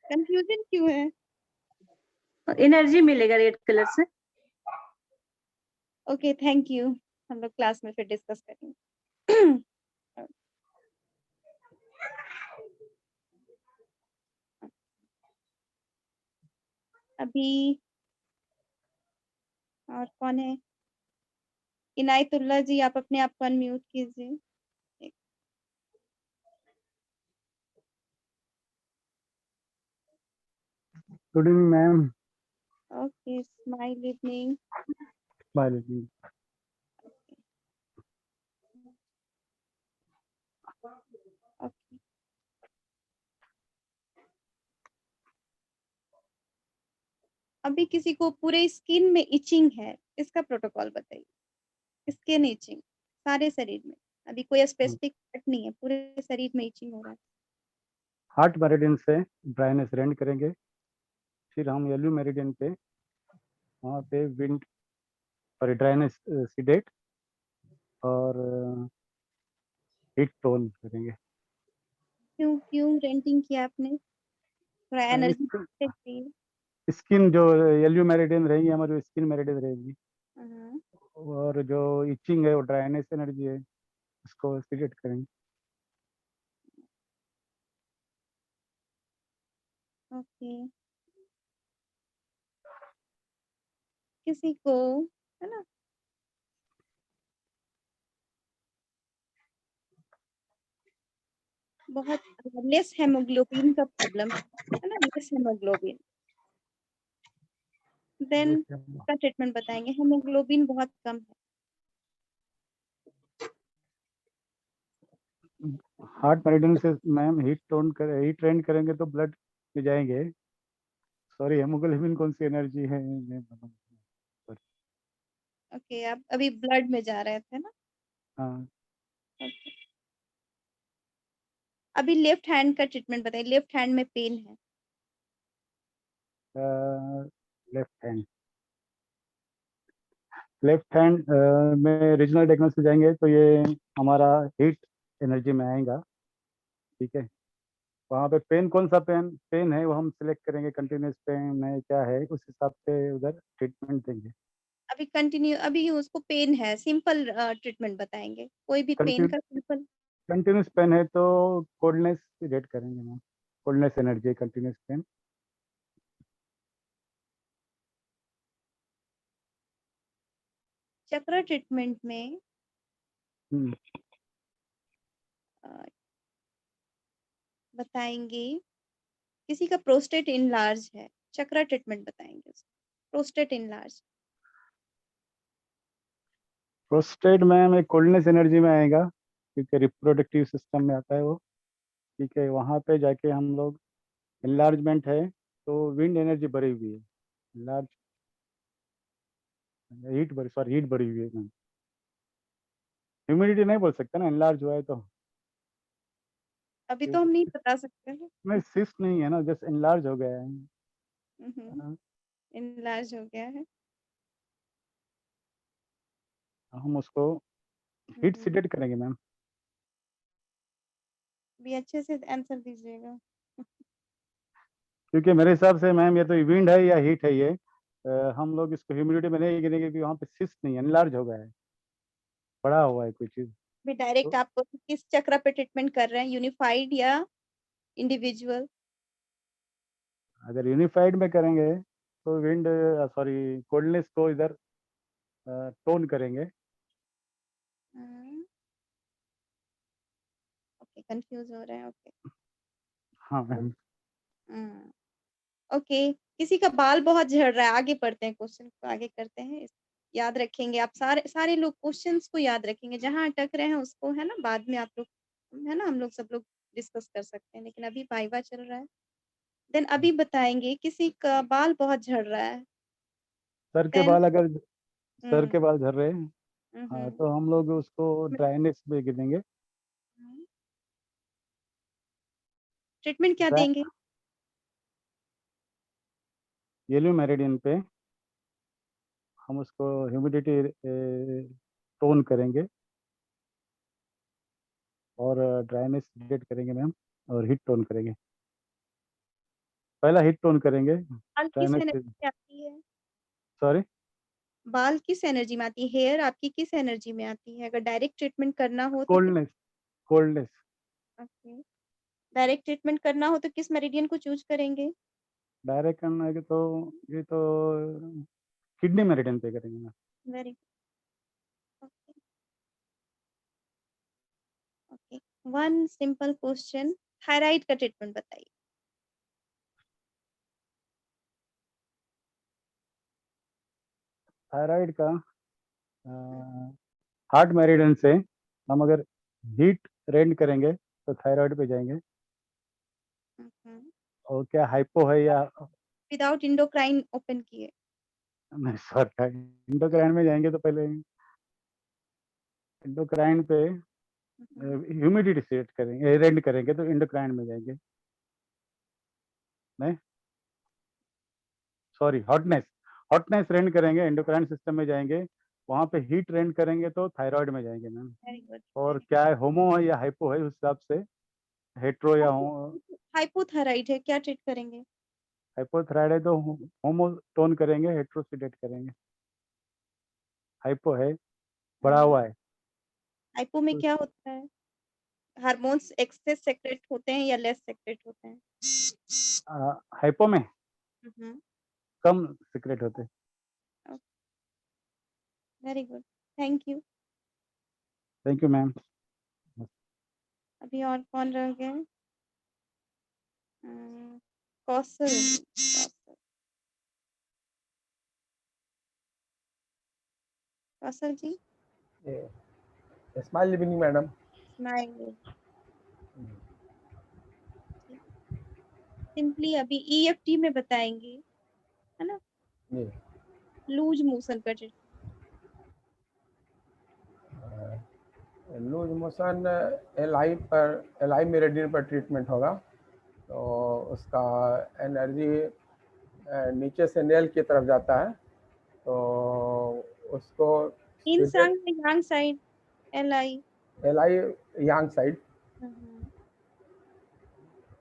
कंफ्यूजन क्यों है? एनर्जी मिलेगा रेड कलर से। ओके थैंक यू, हम लोग क्लास में फिर डिस्कस करेंगे। अभी और कौन है? इनायतुल्लाह जी आप अपने आप को अनम्यूट कीजिए। Good evening ma'am. Okay, smile evening. Bye लेकिन ओके, अभी किसी को पूरे स्किन में इचिंग है, इसका प्रोटोकॉल बताइए। स्किन इचिंग सारे शरीर में, अभी कोई स्पेसिफिक पार्ट नहीं है, पूरे शरीर में इचिंग हो रहा है। हार्ट मेरिडियन से ड्राइनेस रेंड करेंगे, फिर हम येलो मेरिडियन पे वहाँ पे विंड सॉरी ड्राइनेस सीडेट और हीट टोन करेंगे। क्यों क्यों रेंटिंग किया आपने? थोड़ा एनर्जी चाहिए। स्किन जो येलो मेरिडियन रहेगी हमारी, स्किन मेरिडियन रहेगी, हाँ, और जो इचिंग है वो ड्राइनेस एनर्जी है, उसको सीडेट करेंगे। ओके, किसी को है ना बहुत लेस हेमोग्लोबिन का प्रॉब्लम है ना, लेस हेमोग्लोबिन, देन का ट्रीटमेंट बताएंगे। हेमोग्लोबिन बहुत कम है। हार्ट मेरिडियन से मैम हीट ट्रेंड करेंगे तो ब्लड में जाएंगे। सॉरी, हेमोग्लोबिन कौन सी एनर्जी है मैं ओके, आप अभी ब्लड में जा रहे थे ना? हाँ, ओके, अभी लेफ्ट हैंड का ट्रीटमेंट बताइए, लेफ्ट हैंड में पेन है। लेफ्ट हैंड में रीजनल डायग्नोसिस जाएंगे तो ये हमारा हीट एनर्जी में आएगा। ठीक है, वहाँ पे पेन कौन सा पेन पेन है वो हम सिलेक्ट करेंगे, कंटिन्यूस पेन है क्या है, उस हिसाब से उधर ट्रीटमेंट देंगे। अभी कंटिन्यू, अभी उसको पेन है, सिंपल ट्रीटमेंट बताएंगे, कोई भी पेन का सिंपल। कंटिन्यूस पेन है तो कोल्डनेस रेट करेंगे ma'am, coldness energy continuous pain. Chakra treatment में अ, बताएंगे किसी का प्रोस्टेट इनलार्ज है, चक्र ट्रीटमेंट बताएंगे प्रोस्टेट इनलार्ज। प्रोस्टेट मैम एक कोल्डनेस एनर्जी में आएगा, क्योंकि रिप्रोडक्टिव सिस्टम में आता है वो। ठीक है, वहाँ पे जाके हम लोग इनलार्जमेंट है तो विंड एनर्जी बढ़ी हुई है, लार्ज हीट बढ़ी हुई है मैम। ह्यूमिडिटी नहीं बोल सकते ना, इनलार्ज हुआ है तो। अभी तो हम नहीं बता सकते हैं। नहीं, सिस्ट नहीं है ना, जस्ट इनलार्ज हो गया है। हाँ, इनलार्ज हो गया है। हम उसको हीट सीडेट करेंगे मैम। भी अच्छे से आंसर दीजिएगा। क्योंकि मेरे हिसाब से मैम ये तो विंड है या हीट है ये, हम लोग इसको ह्यूमिडिटी में नहीं गिनेंगे क्योंकि वहाँ पे सिस्ट नहीं है, इनलार्ज हो गया है, बड़ा हुआ है कोई चीज। भी डायरेक्ट तो आपको किस चक्र पे ट्रीटमेंट कर रहे हैं, यूनिफाइड या इंडिविजुअल? अगर यूनिफाइड में करेंगे तो विंड सॉरी कोल्डनेस को इधर टोन करेंगे। ओके, कंफ्यूज हो रहे हैं। ओके, हाँ मैम। ओके, किसी का बाल बहुत झड़ रहा है, आगे पढ़ते हैं, क्वेश्चन को आगे करते हैं। याद रखेंगे आप, सारे सारे लोग क्वेश्चंस को याद रखेंगे, जहां अटक रहे हैं उसको है ना, बाद में आप लोग है ना, हम लोग सब लोग डिस्कस कर सकते हैं, लेकिन अभी वाइवा चल रहा है। देन अभी बताएंगे किसी का बाल बहुत झड़ रहा है। सर के देन बाल अगर सर के बाल झड़ रहे हैं, हाँ, हम्म तो हम लोग उसको ड्राइनेस में गिनेंगे। ट्रीटमेंट क्या देंगे? येलो मेरिडियन पे हम उसको ह्यूमिडिटी टोन करेंगे और ड्राइनेस रेट करेंगे मैम, और हीट टोन करेंगे। पहला हीट टोन करेंगे, बाल किस ड्राइनेस। एनर्जी में आती है? सॉरी, बाल किस एनर्जी में आती है? हेयर आपकी किस एनर्जी में आती है? अगर डायरेक्ट ट्रीटमेंट करना हो तो coldness coldness okay, direct treatment करना हो तो किस मेरिडियन को चूज करेंगे? डायरेक्ट करना है तो ये तो किडनी मेरिडियन पे करेंगे ma'am. Very okay. Okay, one simple question, thyroid का ट्रीटमेंट बताइए। थायराइड का हार्ट मेरिडियन से हम अगर हीट रेंट करेंगे तो थायराइड पे जाएंगे। और क्या हाइपो है या विदाउट इंडोक्राइन ओपन किए। नहीं सर, इंडोक्राइन में जाएंगे तो पहले इंडोक्राइन पे ह्यूमिडिटी सेट करेंगे, रेंट करेंगे तो इंडोक्राइन में जाएंगे। नहीं सॉरी, हॉटनेस रेंट करेंगे, इंडोक्राइन सिस्टम में जाएंगे, वहाँ पे हीट रेंट करेंगे तो थायराइड में जाएंगे मैम। Very good. और क्या है, होमो है या हाइपो है, उस हिसाब से हेट्रो या हाइपोथायराइड है, क्या ट्रीट करेंगे? हाइपोथायराइड है तो होमोटोन करेंगे, हेट्रोसिडेट करेंगे। हाइपो है, बढ़ा हुआ है। हाइपो में क्या होता है? हार्मोन्स एक्सेस सेक्रेट होते हैं या लेस सेक्रेट होते हैं? हाइपो में हम्म, कम सीक्रेट होते। Very good, thank you. Thank you ma'am. अभी और कौन रह गए? Kaushal. Kaushal ji. Smile evening madam. Smile. Simply अभी EFT में बताएंगे, है ना? जी। लूज मोशन का ट्रीटमेंट। लूज मोशन एलआई मेरिडियन पर ट्रीटमेंट होगा। तो उसका एनर्जी नीचे से नेल की तरफ जाता है, तो उसको इन यांग साइड LI एलआई यांग साइड।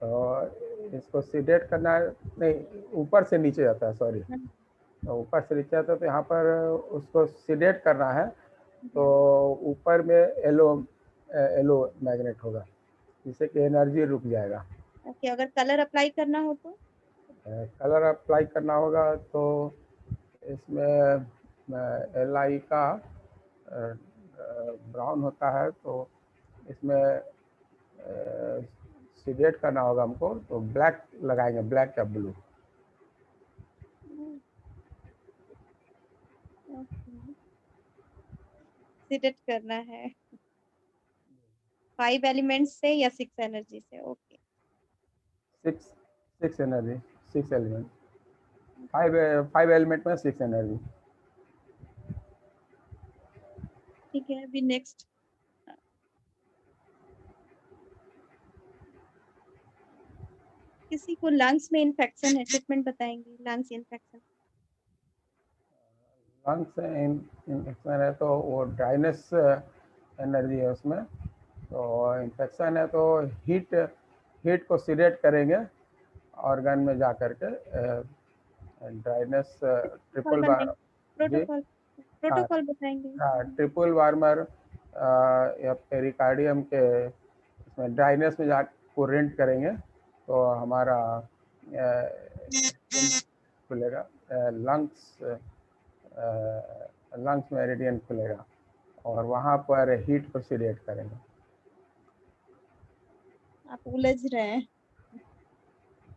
तो इसको सीडेट करना है, नहीं ऊपर से नीचे जाता है, सॉरी, तो ऊपर से नीचे आता है, तो यहाँ पर उसको सीडेट करना है। तो ऊपर में एलो मैग्नेट होगा, जिससे कि एनर्जी रुक जाएगा। ओके, अगर कलर अप्लाई करना हो तो? कलर अप्लाई करना होगा तो इसमें LI का ब्राउन होता है, तो इसमें सीडेट करना होगा हमको, तो ब्लैक लगाएंगे, ब्लैक या ब्लू। सीडेट करना है 5 एलिमेंट्स से या 6 एनर्जी से? ओके, 6 एनर्जी, 6 एलिमेंट, 5 एलिमेंट में 6 एनर्जी। ठीक है। अभी नेक्स्ट किसी को लंग्स में इन्फेक्शन है, ट्रीटमेंट बताएंगे। लंग्स इन्फेक्शन, लंग्स इन्फेक्शन है तो वो ड्राइनेस एनर्जी है उसमें। तो इन्फेक्शन है तो हीट को सीडेट करेंगे ऑर्गन में जा करके। ड्राइनेस ट्रिपल बार, प्रोटोकॉल बताएंगे। ट्रिपल वार्मर या पेरिकार्डियम के इसमें ड्राइनेस में जा को रेंट करेंगे, तो हमारा खुलेगा, लंग्स मेरिडियन खुलेगा, और वहाँ पर हीट को सीडेट करेंगे। आप उलझ रहे हैं,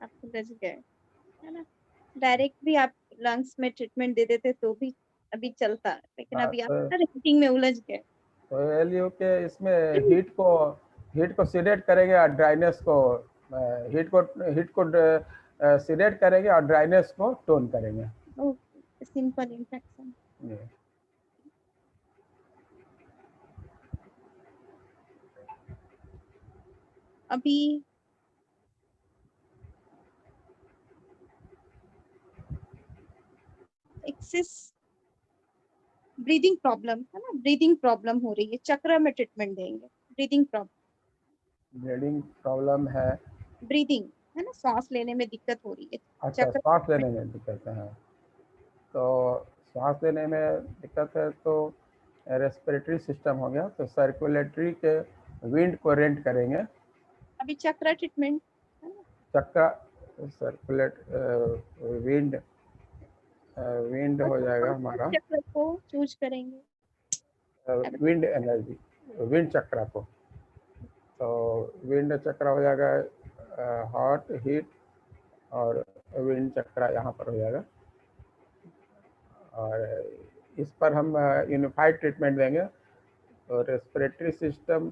आप उलझ गए, है ना? डायरेक्ट भी आप लंग्स में ट्रीटमेंट दे देते तो भी अभी चलता, लेकिन अभी आप हीटिंग में उलझ गए। तो एलियो के इसमें हीट को सीडेट करेंगे और ड्राइनेस को हीट को सीडेट करेंगे और ड्राइनेस को टोन करेंगे। Okay, simple infection. अभी एक्सेस ब्रीदिंग प्रॉब्लम है ना, ब्रीदिंग प्रॉब्लम हो रही है, चक्र में ट्रीटमेंट देंगे। ब्रीदिंग प्रॉब्लम है, ब्रीदिंग है ना, सांस लेने में दिक्कत हो रही है। अच्छा, सांस लेने में दिक्कत है, तो सांस लेने में दिक्कत है तो रेस्पिरेटरी सिस्टम हो गया, तो सर्कुलेटरी के विंड को रेंट करेंगे। अभी चक्र ट्रीटमेंट है ना, चक्र सर्कुलेट विंड हो जाएगा हमारा। चक्र को चूज करेंगे, विंड एनर्जी, विंड चक्र को, तो विंड चक्र हो जाएगा हॉट, हीट और विंड चक्र यहाँ पर हो जाएगा। और इस पर हम यूनिफाइड ट्रीटमेंट देंगे। तो रेस्पिरेटरी सिस्टम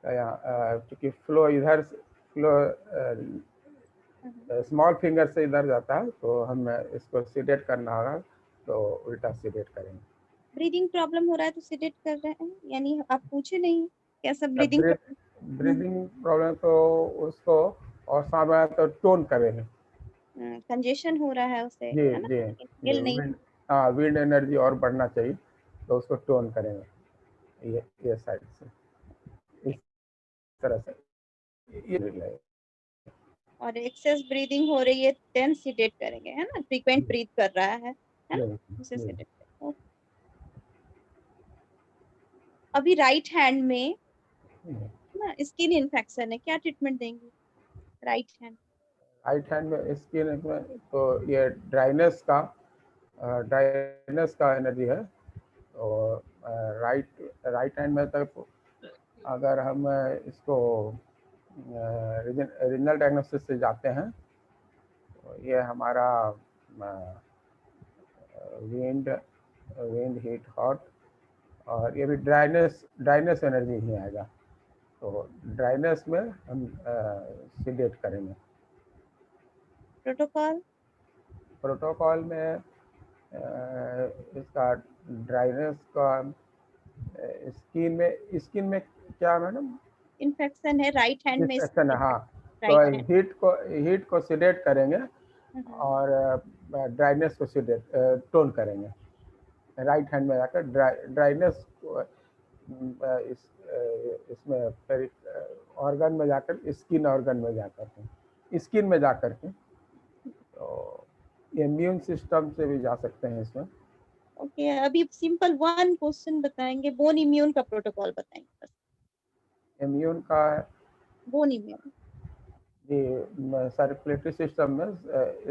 क्योंकि फ्लो इधर फ्लो स्मॉल फिंगर से इधर जाता है, तो हम इसको सीडेट करना होगा, तो उल्टा सीडेट करेंगे। ब्रीदिंग प्रॉब्लम हो रहा है तो सिडेट कर रहे हैं, यानी आप पूछे नहीं कैसा ब्रीदिंग ब्रीदिंग प्रॉब्लम तो उसको और सामने तो टोन करेंगे। कंजेशन हो रहा है उसे, जी है ना, जी इनहेल नहीं। हाँ, विंड एनर्जी और बढ़ना चाहिए, तो उसको टोन करेंगे ये साइड से, इस तरह से ये। और एक्सेस ब्रीदिंग हो रही है, देन सिडेट करेंगे, है ना, फ्रीक्वेंट ब्रीथ कर रहा है ना, उसे सिडेट करेंगे। अभी राइट हैंड में ना स्किन इन्फेक्शन है, क्या ट्रीटमेंट देंगे राइट हैंड? राइट हैंड में स्किन में तो ये ड्राइनेस का एनर्जी है। तो राइट हैंड में तक अगर हम इसको रीजनल डायग्नोसिस से जाते हैं, तो ये हमारा विंड हीट हॉट, और ये भी ड्राइनेस एनर्जी ही आएगा। तो ड्राइनेस में हम सीडेट करेंगे। प्रोटोकॉल में इसका ड्राइनेस का स्किन में क्या मैडम इन्फेक्शन है राइट हैंड में, इन्फेक्शन है, हाँ। तो हीट को सीडेट करेंगे और ड्राइनेस को सीडेट टोन करेंगे। राइट हैंड में जाकर ड्राइनेस को इसमें ऑर्गन में जाकर, स्किन ऑर्गन में जाकर के, स्किन में जाकर के, तो इम्यून सिस्टम से भी जा सकते हैं इसमें। ओके, अभी सिंपल वन क्वेश्चन बताएंगे, बोन इम्यून का प्रोटोकॉल बताएंगे बस। इम्यून का बोन इम्यून जी सर्कुलेटरी सिस्टम में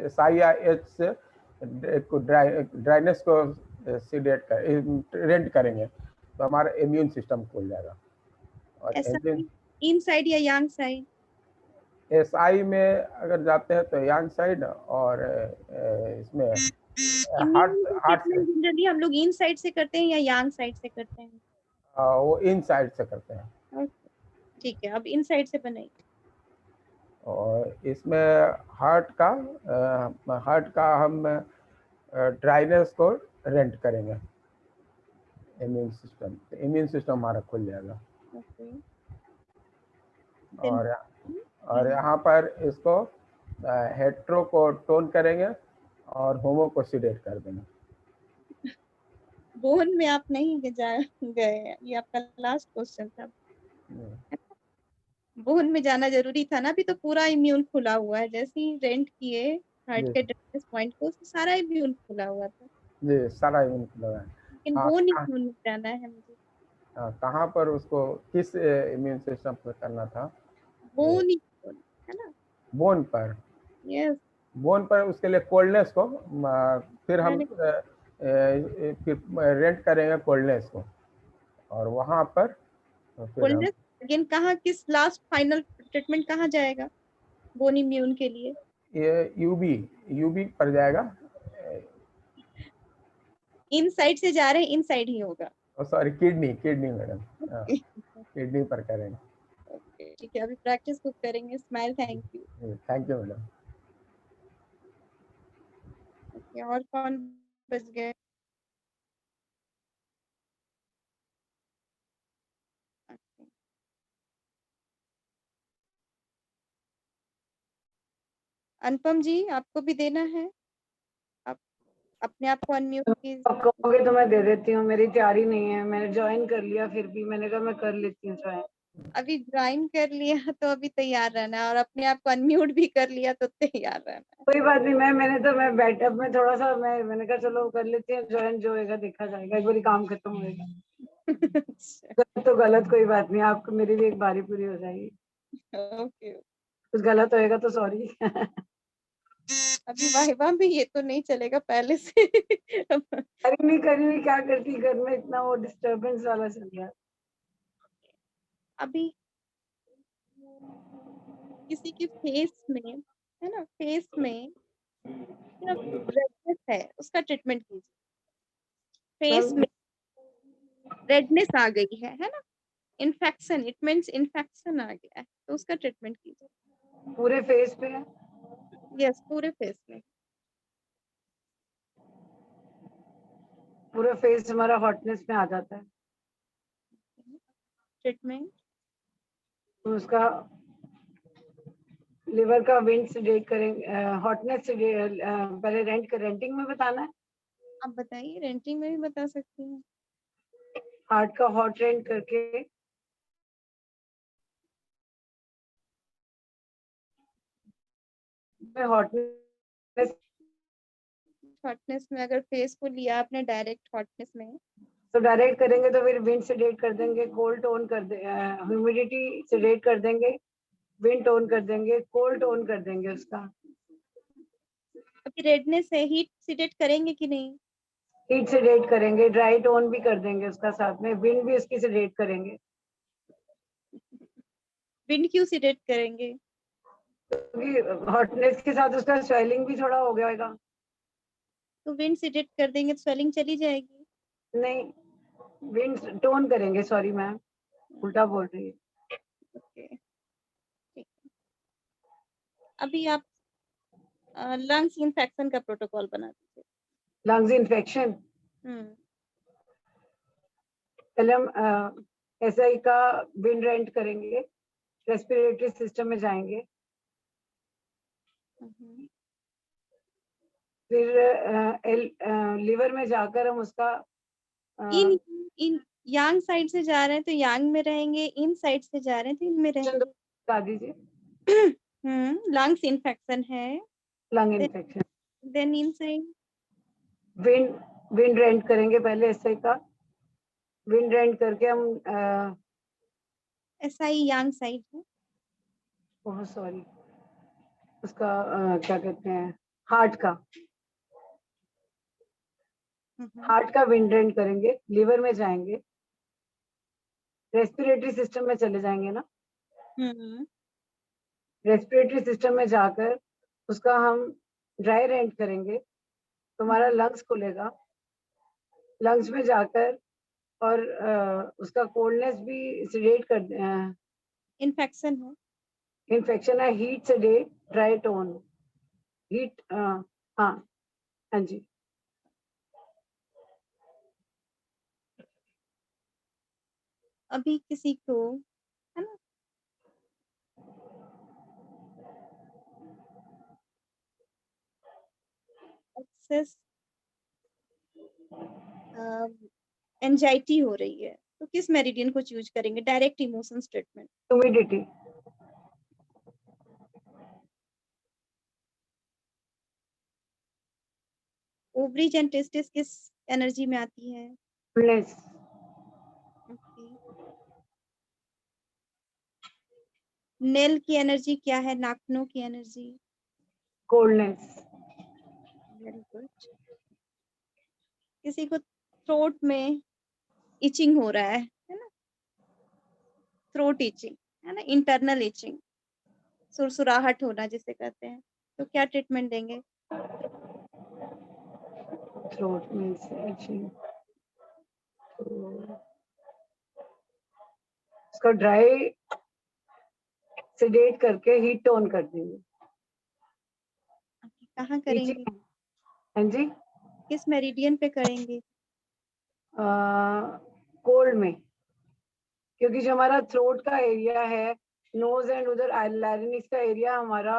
SIH से ड्राइनेस को सीडेट रेंट करेंगे, तो हमारा इम्यून सिस्टम खुल जाएगा। और इनसाइड या यांग साइड? SI में अगर जाते हैं तो यांग साइड, और इसमें हार्ट जनरली हम लोग इन साइड से करते हैं या यांग साइड से करते हैं? वो इन साइड से करते हैं। ठीक है, अब इन साइड से बनाइए। और इसमें हार्ट का हम ड्राइनेस को रेंट करेंगे इम्यून सिस्टम हमारा खुल जाएगा। और यहाँ पर इसको हेट्रो को टोन करेंगे और होमो को सीडेट कर देंगे। बोन में आप नहीं गए, ये आपका लास्ट क्वेश्चन था। बोन में जाना जरूरी था ना, अभी तो पूरा इम्यून खुला हुआ है, जैसे ही रेंट किए हार्ट के ड्रेनेज पॉइंट को, सारा इम्यून खुला हुआ था। जी, सारा इम्यून खुला हुआ है, लेकिन बोन इम्यून में जाना है मुझे। कहाँ पर उसको किस इम्यून सिस्टम पर करना था? बोन है ना, बोन पर। यस, बोन पर उसके लिए कोल्डनेस को फिर हम फिर रेंट करेंगे कोल्डनेस को, और वहाँ पर कोल्डनेस अगेन कहाँ, किस लास्ट फाइनल ट्रीटमेंट कहाँ जाएगा बोन इम्यून के लिए? ये यूबी पर जाएगा। इन साइड से जा रहे हैं, इन साइड ही होगा। सॉरी, किडनी मैडम, किडनी पर करेंगे। ओके, ठीक है, अभी प्रैक्टिस खूब करेंगे। Smile, thank you. Thank you madam. Okay, और कौन बच गए? अनुपम जी, आपको भी देना है, आप अपने आप को अनम्यूट कीजिए। आप कहोगे तो मैं दे देती हूँ, मेरी तैयारी नहीं है, मैंने ज्वाइन कर लिया, फिर भी मैंने कहा मैं कर लेती हूँ ज्वाइन। अभी ज्वाइन कर लिया तो अभी तैयार रहना है, और अपने आप को अनम्यूट भी कर लिया तो तैयार रहना है। कोई बात नहीं, मैं बैठअप में थोड़ा सा मैंने कहा चलो कर लेते हैं ज्वाइन, जो होगा देखा जाएगा, एक बारी काम खत्म होएगा। तो गलत कोई बात नहीं, आपको मेरी भी एक बारी पूरी हो जाएगी। ओके, कुछ गलत होएगा तो सॉरी। अभी वाहिबा में ये तो नहीं चलेगा पहले से। करी क्या करती, घर में इतना वो डिस्टर्बेंस वाला चल रहा है। अभी किसी के फेस में, है ना, फेस में रेडनेस है, उसका ट्रीटमेंट कीजिए। फेस में रेडनेस आ गई है ना, इन्फेक्शन, इट मीन्स इन्फेक्शन आ गया है, तो उसका ट्रीटमेंट कीजिए। पूरे फेस पे है? यस, पूरे फेस में। पूरा फेस हमारा हॉटनेस में आ जाता है, ट्रीटमेंट तो उसका लिवर का विंड सेडेट करेंगे, हॉटनेस से पहले रेंटिंग में बताना है। आप बताइए, रेंटिंग में भी बता सकती हैं। हार्ट का हॉट रेंट करके हॉटनेस, हॉटनेस में अगर फेस को लिया आपने डायरेक्ट हॉटनेस में, तो डायरेक्ट करेंगे तो फिर विंड सेडेट कर देंगे, कोल्ड टोन कर दे, ह्यूमिडिटी सेडेट कर देंगे, विंड टोन कर देंगे, कोल्ड टोन कर देंगे उसका। अभी रेडनेस है, हीट सिडेट करेंगे कि नहीं? हीट सेडेट करेंगे, ड्राई टोन भी कर देंगे उसका, साथ में विंड भी उसकी सेडेट करेंगे। विंड क्यों सिडेट करेंगे? क्योंकि हॉटनेस के साथ उसका स्वेलिंग भी थोड़ा हो गया होगा। तो विंड सिडेट कर देंगे तो स्वेलिंग चली जाएगी। नहीं, विंड टोन करेंगे, सॉरी मैम, उल्टा बोल रही है। ओके, ठीक है। अभी आप लंग्स इन्फेक्शन का प्रोटोकॉल बना दीजिए। लंग्स इन्फेक्शन, पहले हम एसआई का विंड रेंट करेंगे, रेस्पिरेटरी सिस्टम में जाएंगे, फिर लिवर में जाकर हम उसका इन यांग साइड से जा रहे हैं तो यांग में रहेंगे, इन साइड से जा रहे हैं तो इन में रहेंगे। बता दीजिए। लंग्स इन्फेक्शन है, lung infection, then in side wind rent करेंगे पहले एसआई का, विंड रेंट करके हम एसआई यांग साइड है। ओह सॉरी, उसका क्या कहते हैं, हार्ट का विंड रेंट करेंगे, लिवर में जाएंगे, रेस्पिरेटरी सिस्टम में चले जाएंगे ना, रेस्पिरेटरी सिस्टम में जाकर उसका हम ड्राई रेंट करेंगे, तो हमारा लंग्स खुलेगा, लंग्स में जाकर और उसका कोल्डनेस भी सेडेट कर, इन्फेक्शन है, इन्फेक्शन है, heat sedate, dry tone, heat, हाँ जी। अभी किसी को है ना एक्सेस एंजाइटी हो रही है, तो किस मेरिडियन को चूज करेंगे? Direct emotions treatment. Humidity, ovaries and testis किस एनर्जी में आती है? कूलनेस, नेल की एनर्जी क्या है? नाखूनों की एनर्जी? कोल्डनेस। Very good. किसी को थ्रोट में इचिंग हो रहा है ना, थ्रोट इचिंग है ना, इंटरनल इचिंग, सुरसुराहट होना जिसे कहते हैं, तो क्या ट्रीटमेंट देंगे? थ्रोट में इचिंग, उसका ड्राई सेडेट करके हीट टोन कर देंगे। कहाँ करेंगे? हाँ जी, किस मेरिडियन पे करेंगे? कोल्ड में, क्योंकि जो हमारा थ्रोट का एरिया है, नोज एंड उधर लैरिंक्स का एरिया हमारा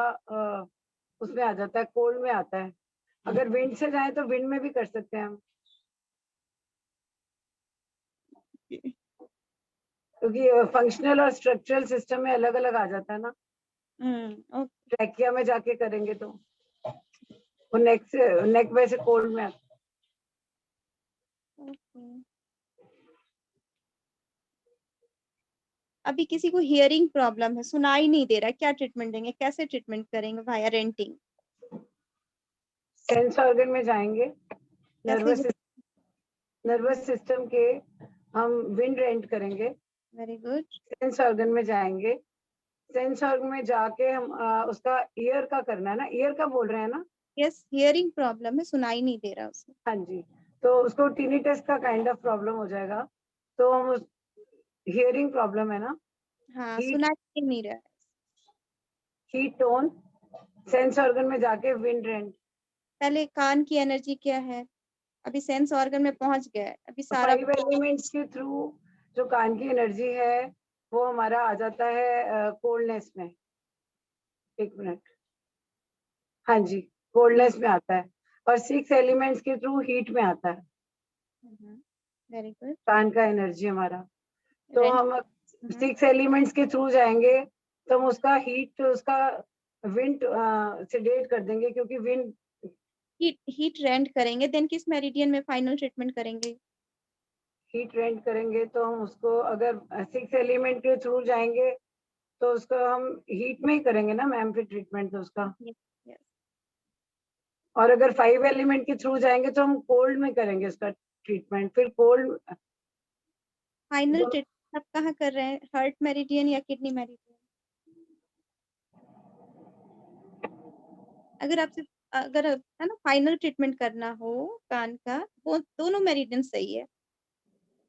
उसमें आ जाता है, कोल्ड में आता है। अगर विंड से जाए तो विंड में भी कर सकते हैं हम, क्योंकि फंक्शनल और स्ट्रक्चरल सिस्टम में अलग अलग आ जाता है ना। ट्रैकिया में जाके करेंगे तो वो नेक वैसे कोल्ड में आता है। अभी किसी को हियरिंग प्रॉब्लम है, सुनाई नहीं दे रहा, क्या ट्रीटमेंट देंगे? कैसे ट्रीटमेंट करेंगे? Via renting. सेंस ऑर्गन में जाएंगे, नर्वस सिस्टम के हम विंड रेंट करेंगे। Very good. सेंस ऑर्गन में जाएंगे, सेंस ऑर्गन में जाके हम उसका ईयर का करना है ना, ईयर का बोल रहे हैं ना? यस, हियरिंग प्रॉब्लम है, सुनाई नहीं दे रहा उसे। हाँ जी, तो उसको टिनिटस का काइंड ऑफ प्रॉब्लम हो जाएगा। तो हम उस हियरिंग प्रॉब्लम है ना, हाँ, हीट सुनाई नहीं रहा है। हीट टोन सेंस ऑर्गन में जाके विंड रेंट। पहले कान की एनर्जी क्या है, अभी सेंस ऑर्गन में पहुंच गया है, अभी सारा 5 एलिमेंट्स के थ्रू जो कान की एनर्जी है वो हमारा आ जाता है कोल्डनेस में। एक मिनट, हाँ जी, कोल्डनेस में आता है, और 6 एलिमेंट्स के थ्रू हीट में आता है वेरी गुड। कान का एनर्जी हमारा। तो रेंट हम 6 एलिमेंट्स के थ्रू जाएंगे तो हम उसका हीट, उसका विंड सेडेट कर देंगे, क्योंकि विंड हीट रेंट करेंगे, देन किस मेरिडियन में फाइनल ट्रीटमेंट करेंगे? हीट रेंट करेंगे तो हम उसको, अगर 6 एलिमेंट के थ्रू जाएंगे तो उसको हम हीट में ही करेंगे ना मैम फिर ट्रीटमेंट तो उसका। Yes. और अगर 5 एलिमेंट के थ्रू जाएंगे तो हम कोल्ड में करेंगे उसका ट्रीटमेंट। फिर कोल्ड फाइनल ट्रीटमेंट आप कहाँ कर रहे हैं, हार्ट मेरिडियन या किडनी मेरिडियन? अगर आपसे अगर है ना फाइनल ट्रीटमेंट करना हो कान का, वो दोनों मेरिडियन सही है,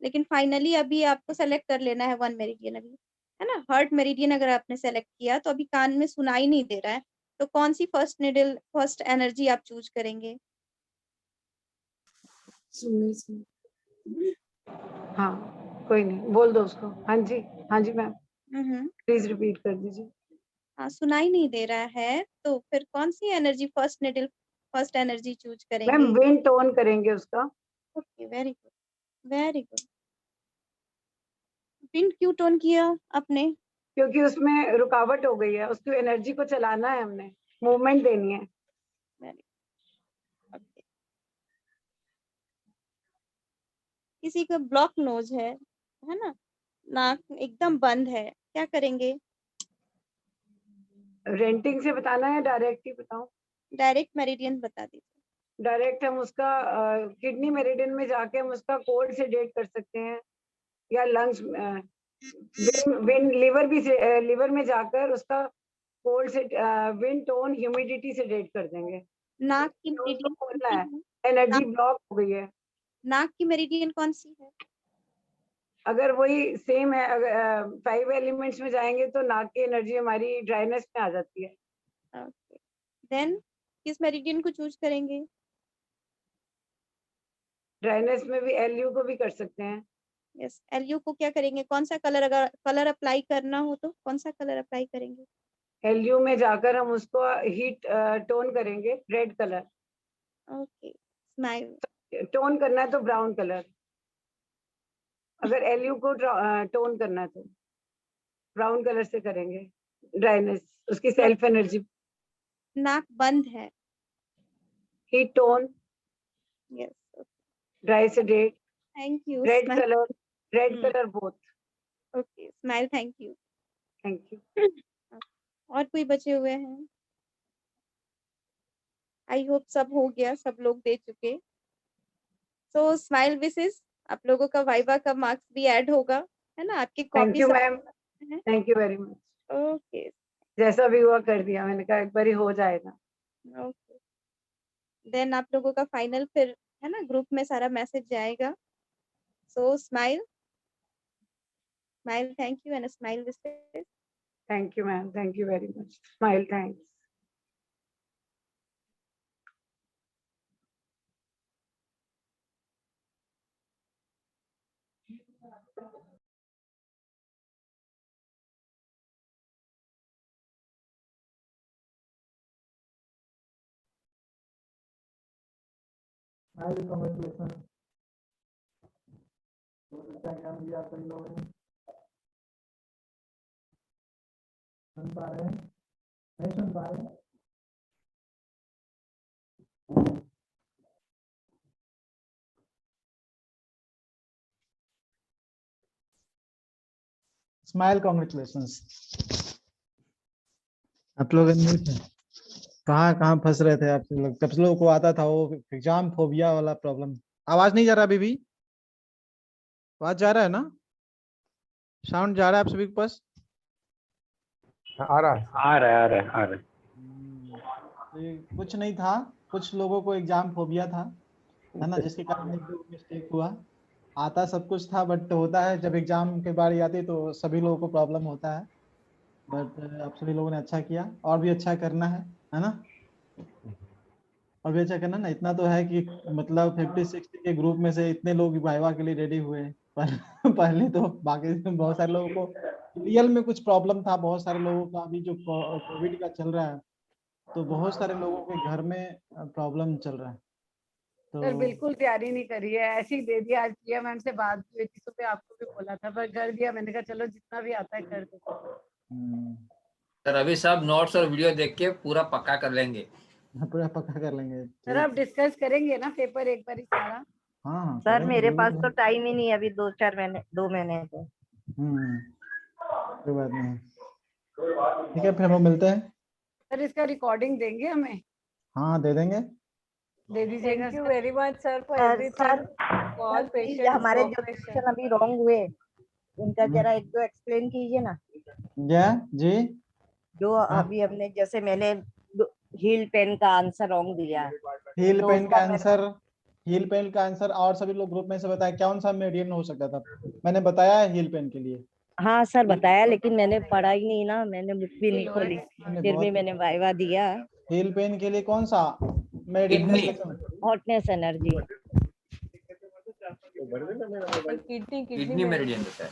लेकिन फाइनली अभी आपको सेलेक्ट कर लेना है वन मेरिडियन अभी, है ना। हार्ट मेरिडियन अगर आपने सेलेक्ट किया तो अभी कान में सुनाई नहीं दे रहा है, तो कौन सी फर्स्ट निडल, फर्स्ट एनर्जी आप चूज करेंगे? हाँ कोई नहीं, बोल दो उसको। हाँ जी मैम, प्लीज रिपीट कर दीजिए। हाँ, सुनाई नहीं दे रहा है, तो फिर कौन सी energy, first needle, first energy choose ma'am करेंगे? विंड टोन करेंगे उसका। Okay, very good very good. Wind क्यों टोन किया आपने? क्योंकि उसमें रुकावट हो गई है, उसकी एनर्जी को चलाना है, हमने मूवमेंट देनी है। Okay. किसी का ब्लॉक नोज है ना, नाक एकदम बंद है, क्या करेंगे? रेंटिंग से बताना है डायरेक्ट ही बताऊं? डायरेक्ट मेरिडियन बता दीजिए। डायरेक्ट हम उसका किडनी मेरिडियन में जाके हम उसका कोल्ड सेडेट कर सकते हैं, या लंग्स विंड लिवर में जाकर उसका कोल्ड से विंड टोन ह्यूमिडिटी सेडेट कर देंगे। नाक की उसको मेरिडियन खोलना है, एनर्जी ब्लॉक हो गई है। नाक की मेरिडियन कौन सी है? अगर वही सेम है, अगर 5 एलिमेंट्स में जाएंगे तो नाक की एनर्जी हमारी ड्राइनेस में आ जाती है। ओके, देन किस मेरिडियन को चूज करेंगे? ड्राइनेस में भी एलयू को भी कर सकते हैं। यस, एलयू को क्या करेंगे, कौन सा कलर, अगर कलर अप्लाई करना हो तो कौन सा कलर अप्लाई करेंगे? एलयू में जाकर हम उसको हीट टोन करेंगे, red colour. Okay, smile. Tone करना है तो ब्राउन कलर, अगर एलयू को टोन करना है तो ब्राउन कलर से करेंगे। ड्राइनेस, उसकी सेल्फ एनर्जी। नाक बंद है। Heat tone, yes, dry sedate, thank you. Red colour both. Okay, smile, thank you. Thank you. और कोई बचे हुए हैं? आई होप सब हो गया, सब लोग दे चुके। सो स्माइल विशेष, आप लोगों का वाइवा का मार्क्स भी ऐड होगा, है ना, आपकी thank copy. You ma'am, thank you very much. Okay, जैसा भी हुआ कर दिया, मैंने कहा एक बार ही हो जाएगा। ओके, देन आप लोगों का फाइनल फिर, है ना, ग्रुप में सारा मैसेज जाएगा। So smile, smile, thank you, and smile Vishesh. Thank you ma'am, thank you very much. Smile, thanks. सुन पा रहे हैं? नहीं सुन पा रहे? Smile, congratulations. आप लोग कहाँ कहाँ फंस रहे थे आप लोग? सब लोगों को आता था वो एग्जाम फोबिया वाला प्रॉब्लम। आवाज नहीं जा रहा अभी भी? आवाज जा रहा है ना? साउंड जा रहा है आप सभी के पास? आ रहा है। कुछ नहीं था, कुछ लोगों को एग्जाम फोबिया था, है ना, जिसके कारण एक दो मिस्टेक हुआ। आता सब कुछ था, बट होता है जब एग्जाम के बारी आती है तो सभी लोगों को प्रॉब्लम होता है। बट आप सभी लोगों ने अच्छा किया, और भी अच्छा करना है ना, और भी अच्छा करना ना। इतना तो है कि मतलब 50-60 के ग्रुप में से इतने लोग वाइवा के लिए रेडी हुए पर पहले तो बाकी बहुत सारे लोगों को रियल में कुछ प्रॉब्लम था। बहुत सारे लोगों का अभी जो कोविड का चल रहा है, तो बहुत सारे लोगों के घर में प्रॉब्लम चल रहा है। सर तो बिल्कुल तैयारी नहीं करी है, ऐसे ही दे दिया। आज प्रिया मैम से बात हुई थी, सुबह आपको भी बोला था, पर कर दिया। मैंने कहा चलो जितना भी आता है कर दो। सर अभी सब नोट्स और वीडियो देख के पूरा पक्का कर लेंगे। पूरा पक्का कर लेंगे। सर आप डिस्कस करेंगे ना पेपर एक बार सारा? हाँ सर करेंगे, मेरे जरूर पास तो करेंगे। टाइम ही नहीं है अभी, 2 महीने से। कोई बात नहीं, ठीक है, फिर हम लोग मिलते हैं। सर इसका रिकॉर्डिंग देंगे हमें? हाँ दे देंगे। दे दीजिएगा Thank you sir. very much, sir, for sir everything. All please patient हमारे जो cooperation. क्वेश्चन अभी रॉन्ग हुए उनका जरा एक दो एक्सप्लेन कीजिए ना। क्या जी? जो अभी हमने, जैसे मैंने हील पेन का आंसर रॉन्ग दिया, हील तो पेन का उसका आंसर, हील पेन का आंसर और सभी लोग ग्रुप में से बताया कौन सा मेडियन हो सकता था। मैंने बताया है हील पेन के लिए। हाँ सर बताया, लेकिन मैंने पढ़ा ही नहीं ना, मैंने बुक भी नहीं खोली, मैंने फिर भी बहुत मैंने वाइवा दिया। हील पेन के लिए कौन सा median kidney hotness energy. Kidney meridian होता है।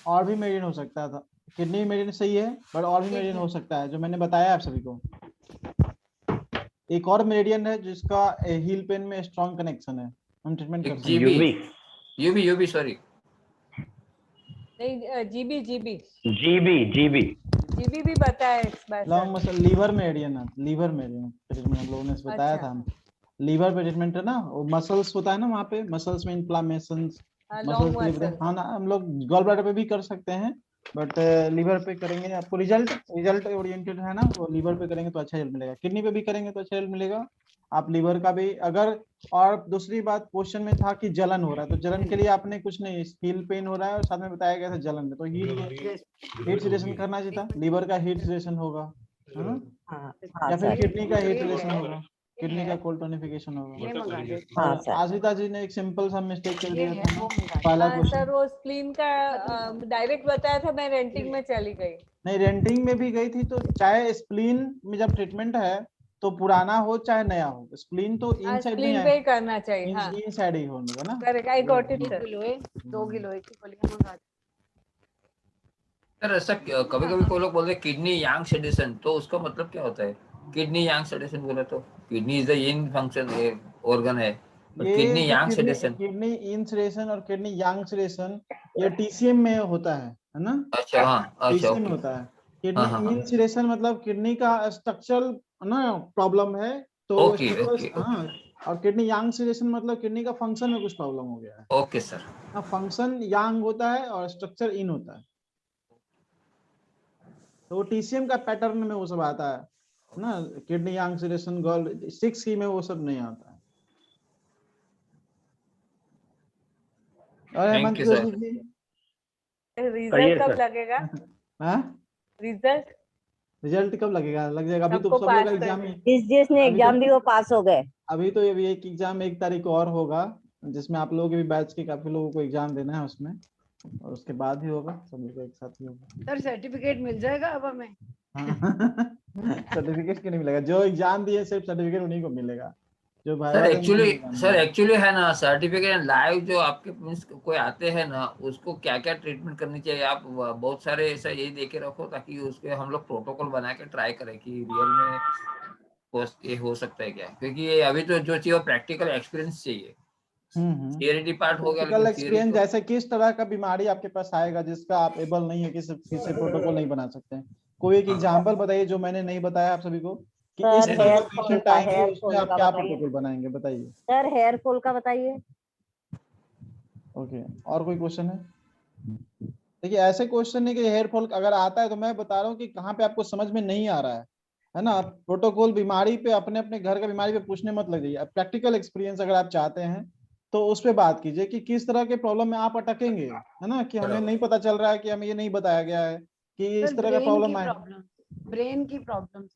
और भी मेडियन हो सकता था, किडनी मेडियन सही है, पर और भी मेडियन हो सकता है जो मैंने बताया आप सभी को। एक और मेडियन है जिसका हील पेन में स्ट्रॉन्ग कनेक्शन है, हम ट्रीटमेंट कर सकते हैं। यूबी सॉरी नहीं, जीबी जीबी भी बताया इस बार long sir. Muscle liver meridian है, लीवर मेडियन ट्रीटमेंट हम लोगों ने बताया अच्छा। था। हम लीवर पे ट्रीटमेंट है ना, वो मसल्स होता है ना, वहाँ पे मसल्स में इन्फ्लामेशन, लॉन्ग मसल्स के लिए मसल। हाँ ना, हम लोग गॉल ब्लैडर पे भी कर सकते हैं, बट लीवर पे करेंगे आपको रिजल्ट ओरिएंटेड है ना, वो लीवर पे करेंगे तो अच्छा रिजल्ट मिलेगा। किडनी पे भी करेंगे तो अच्छा रिजल्ट मिलेगा। आप लीवर का भी अगर, और दूसरी बात क्वेश्चन में था कि जलन हो रहा है, तो जलन के लिए आपने कुछ नहीं, हील पेन हो रहा है और साथ में बताया गया था जलन में, तो हीट सिलेक्शन करना चाहिए था। लीवर का हीट सिलेक्शन होगा, है ना, या फिर किडनी का हीट सिलेक्शन होगा, किडनी का कोल्ड टोनिफिकेशन होगा। और आशिता जी ने एक सिंपल सा मिस्टेक कर दिया था ना, पहला क्वेश्चन। सर वो स्प्लीन का डायरेक्ट बताया था, मैं रेंटिंग में चली गई। नहीं रेंटिंग में भी गई थी, तो चाहे स्प्लीन में जब ट्रीटमेंट है तो पुराना हो चाहे नया हो, स्प्लीन तो इन साइड नहीं स्प्लीन पे ही करना चाहिए। हाँ इन साइड ही होगा ना। Correct, I got it sir. 2 kilo की गोलियां मंगा सर ऐसा कभी कभी कोई लोग बोलते हैं किडनी यांग सेडेशन, तो उसका मतलब क्या होता है? किडनी यांग सेडेशन बोला तो kidney is the young function organ है, ये किडनी जो यांग सेडेशन। किडनी इन सेडेशन और किडनी यांग सेडेशन ये TCM में होता है ना। अच्छा हाँ अच्छा TCM में ओके। होता है। हाँ हाँ किडनी हाँ इन सेडेशन मतलब किडनी का स्ट्रक्चरल ना प्रॉब्लम है, तो ओके ओके हाँ, और किडनी यांग सेडेशन मतलब किडनी का फंक्शन में कुछ प्रॉब्लम हो गया है। Okay sir. फंक्शन यांग होता है और स्ट्रक्चर इन होता है, तो TCM का पैटर्न में वो सब आता है ना। किडनी यांग सेडेशन गर्ल 6 की में वो सब नहीं आता है। और Hemant thank you sir. Joshi ji result कब लगेगा? रिजल्ट कब लगेगा? लग जाएगा, अभी तो सबको सब लोग पास एग्जाम कर में, जिसने एग्जाम दी वो पास हो गए। अभी तो ये एक एग्जाम 1 तारीख को और होगा, जिसमें आप लोगों के भी बैच के काफी लोगों को एग्जाम देना है उसमें, और उसके बाद ही होगा, सब लोग एक साथ ही होगा। सर सर्टिफिकेट मिल जाएगा अब हमें? सर्टिफिकेट क्यों नहीं मिलेगा? जो एग्जाम दिए सिर्फ सर्टिफिकेट उन्हीं को मिलेगा, जो सर भाइवा देंगे उन्हें एग्जाम मिलेगा। एक्चुअली है ना, सर्टिफिकेट लाइव जो आपके means कोई आते हैं ना, उसको क्या क्या ट्रीटमेंट करनी चाहिए, आप बहुत सारे ऐसा यही देके रखो ताकि उसके हम लोग प्रोटोकॉल बना के ट्राई करें कि रियल में ये हो सकता है क्या, क्योंकि ये अभी तो जो चाहिए प्रैक्टिकल एक्सपीरियंस चाहिए। थियरी पार्ट हो गया, प्रैक्टिकल लेकिन थियरी एक्सपीरियंस तो जैसे किस तरह का बीमारी आपके पास आएगा जिसका आप एबल नहीं है, किसी प्रोटोकॉल नहीं बना सकते हैं। कोई एक एग्जांपल बताइए जो मैंने नहीं बताया आप सभी को, कि इस सर तरह हेयर का फॉल पेशेंट का, आएंगे हेयर उसमें फॉल आप का क्या बताइए। प्रोटोकॉल बनाएंगे बताइए। सर हेयर फॉल का बताइए। ओके, और कोई क्वेश्चन है? देखिए ऐसे क्वेश्चन नहीं कि हेयर फॉल अगर आता है तो मैं बता रहा हूँ कि कहाँ पे आपको समझ में नहीं आ रहा है ना। प्रोटोकॉल बीमारी पे अपने अपने घर का बीमारी पे पूछने मत लग जाइए। प्रैक्टिकल एक्सपीरियंस अगर आप चाहते हैं तो उस पे बात कीजिए कि किस तरह के प्रॉब्लम में आप अटकेंगे, है ना, कि हमें नहीं पता चल रहा है, कि हमें ये नहीं बताया गया है कि इस तरह का प्रॉब्लम आए। ब्रेन की प्रॉब्लम।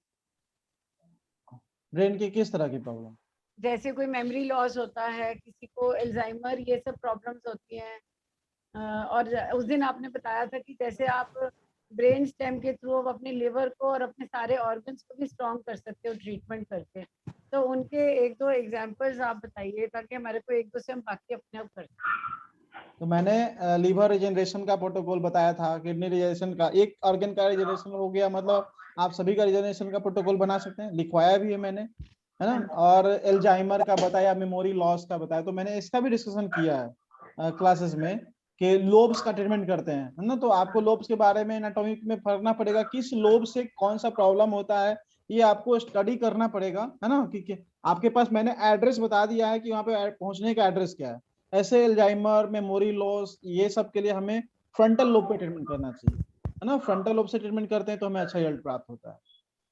ब्रेन की किस तरह की प्रॉब्लम? जैसे कोई मेमोरी लॉस होता है, किसी को अल्जाइमर, ये सब प्रॉब्लम्स होती हैं। और उस दिन आपने बताया था कि जैसे आप ब्रेन स्टेम के थ्रू अपने लिवर को और अपने सारे ऑर्गन्स को भी स्ट्रॉन्ग कर सकते हो ट्रीटमेंट करके। तो उनके एक दो एग्जांपल्स आप बताइए ताकि हमारे को एक दो से हम बाकी अपने आप कर सकें। तो मैंने लीवर रिजेनरेशन का प्रोटोकॉल बताया था, किडनी रिजेनरेशन का, एक ऑर्गन का रिजेनरेशन हो गया, मतलब आप सभी का रिजेनरेशन का प्रोटोकॉल बना सकते हैं, लिखवाया भी है मैंने, है ना। और एल्जाइमर का बताया, मेमोरी लॉस का बताया, तो मैंने इसका भी डिस्कशन किया है क्लासेस में कि लोब्स का ट्रीटमेंट करते हैं, है ना। तो आपको लोब्स के बारे में एनाटॉमी में पढ़ना पड़ेगा, किस लोब से कौन सा प्रॉब्लम होता है, ये आपको स्टडी करना पड़ेगा, है ना। कि आपके पास मैंने एड्रेस बता दिया है कि वहाँ पे पहुंचने का एड्रेस क्या है। ऐसे एल्जाइमर, मेमोरी लॉस, ये सब के लिए हमें फ्रंटल लोब पे ट्रीटमेंट करना चाहिए, है ना। फ्रंटल लोब से ट्रीटमेंट करते हैं तो हमें अच्छा रिजल्ट प्राप्त होता है।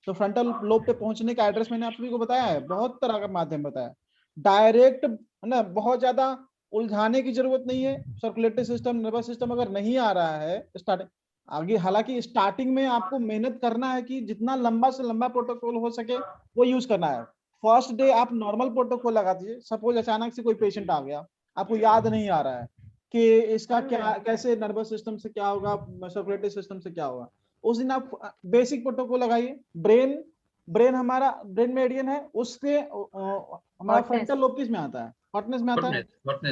तो फ्रंटल लोब पे पहुंचने का एड्रेस मैंने आप सभी को बताया है, बहुत तरह का माध्यम बताया, डायरेक्ट, है ना। बहुत ज्यादा उलझाने की जरूरत नहीं है। सर्कुलेटरी सिस्टम, नर्वस सिस्टम अगर नहीं आ रहा है स्टार्टिंग, आगे हालांकि स्टार्टिंग में आपको मेहनत करना है कि जितना लंबा से लंबा प्रोटोकॉल हो सके वो यूज करना है। फर्स्ट डे आप नॉर्मल प्रोटोकॉल लगा दीजिए। सपोज अचानक से कोई पेशेंट आ गया, आपको याद नहीं आ रहा है कि इसका क्या, कैसे नर्वस सिस्टम से क्या होगा, सर्कुलेटरी सिस्टम से क्या होगा, उस दिन आप बेसिक प्रोटोकॉल लगाइए। ब्रेन ब्रेन हमारा ब्रेन मेरिडियन है, उसके हमारा फ्रंटल लोब किस में आता है, हॉटनेस में आता है,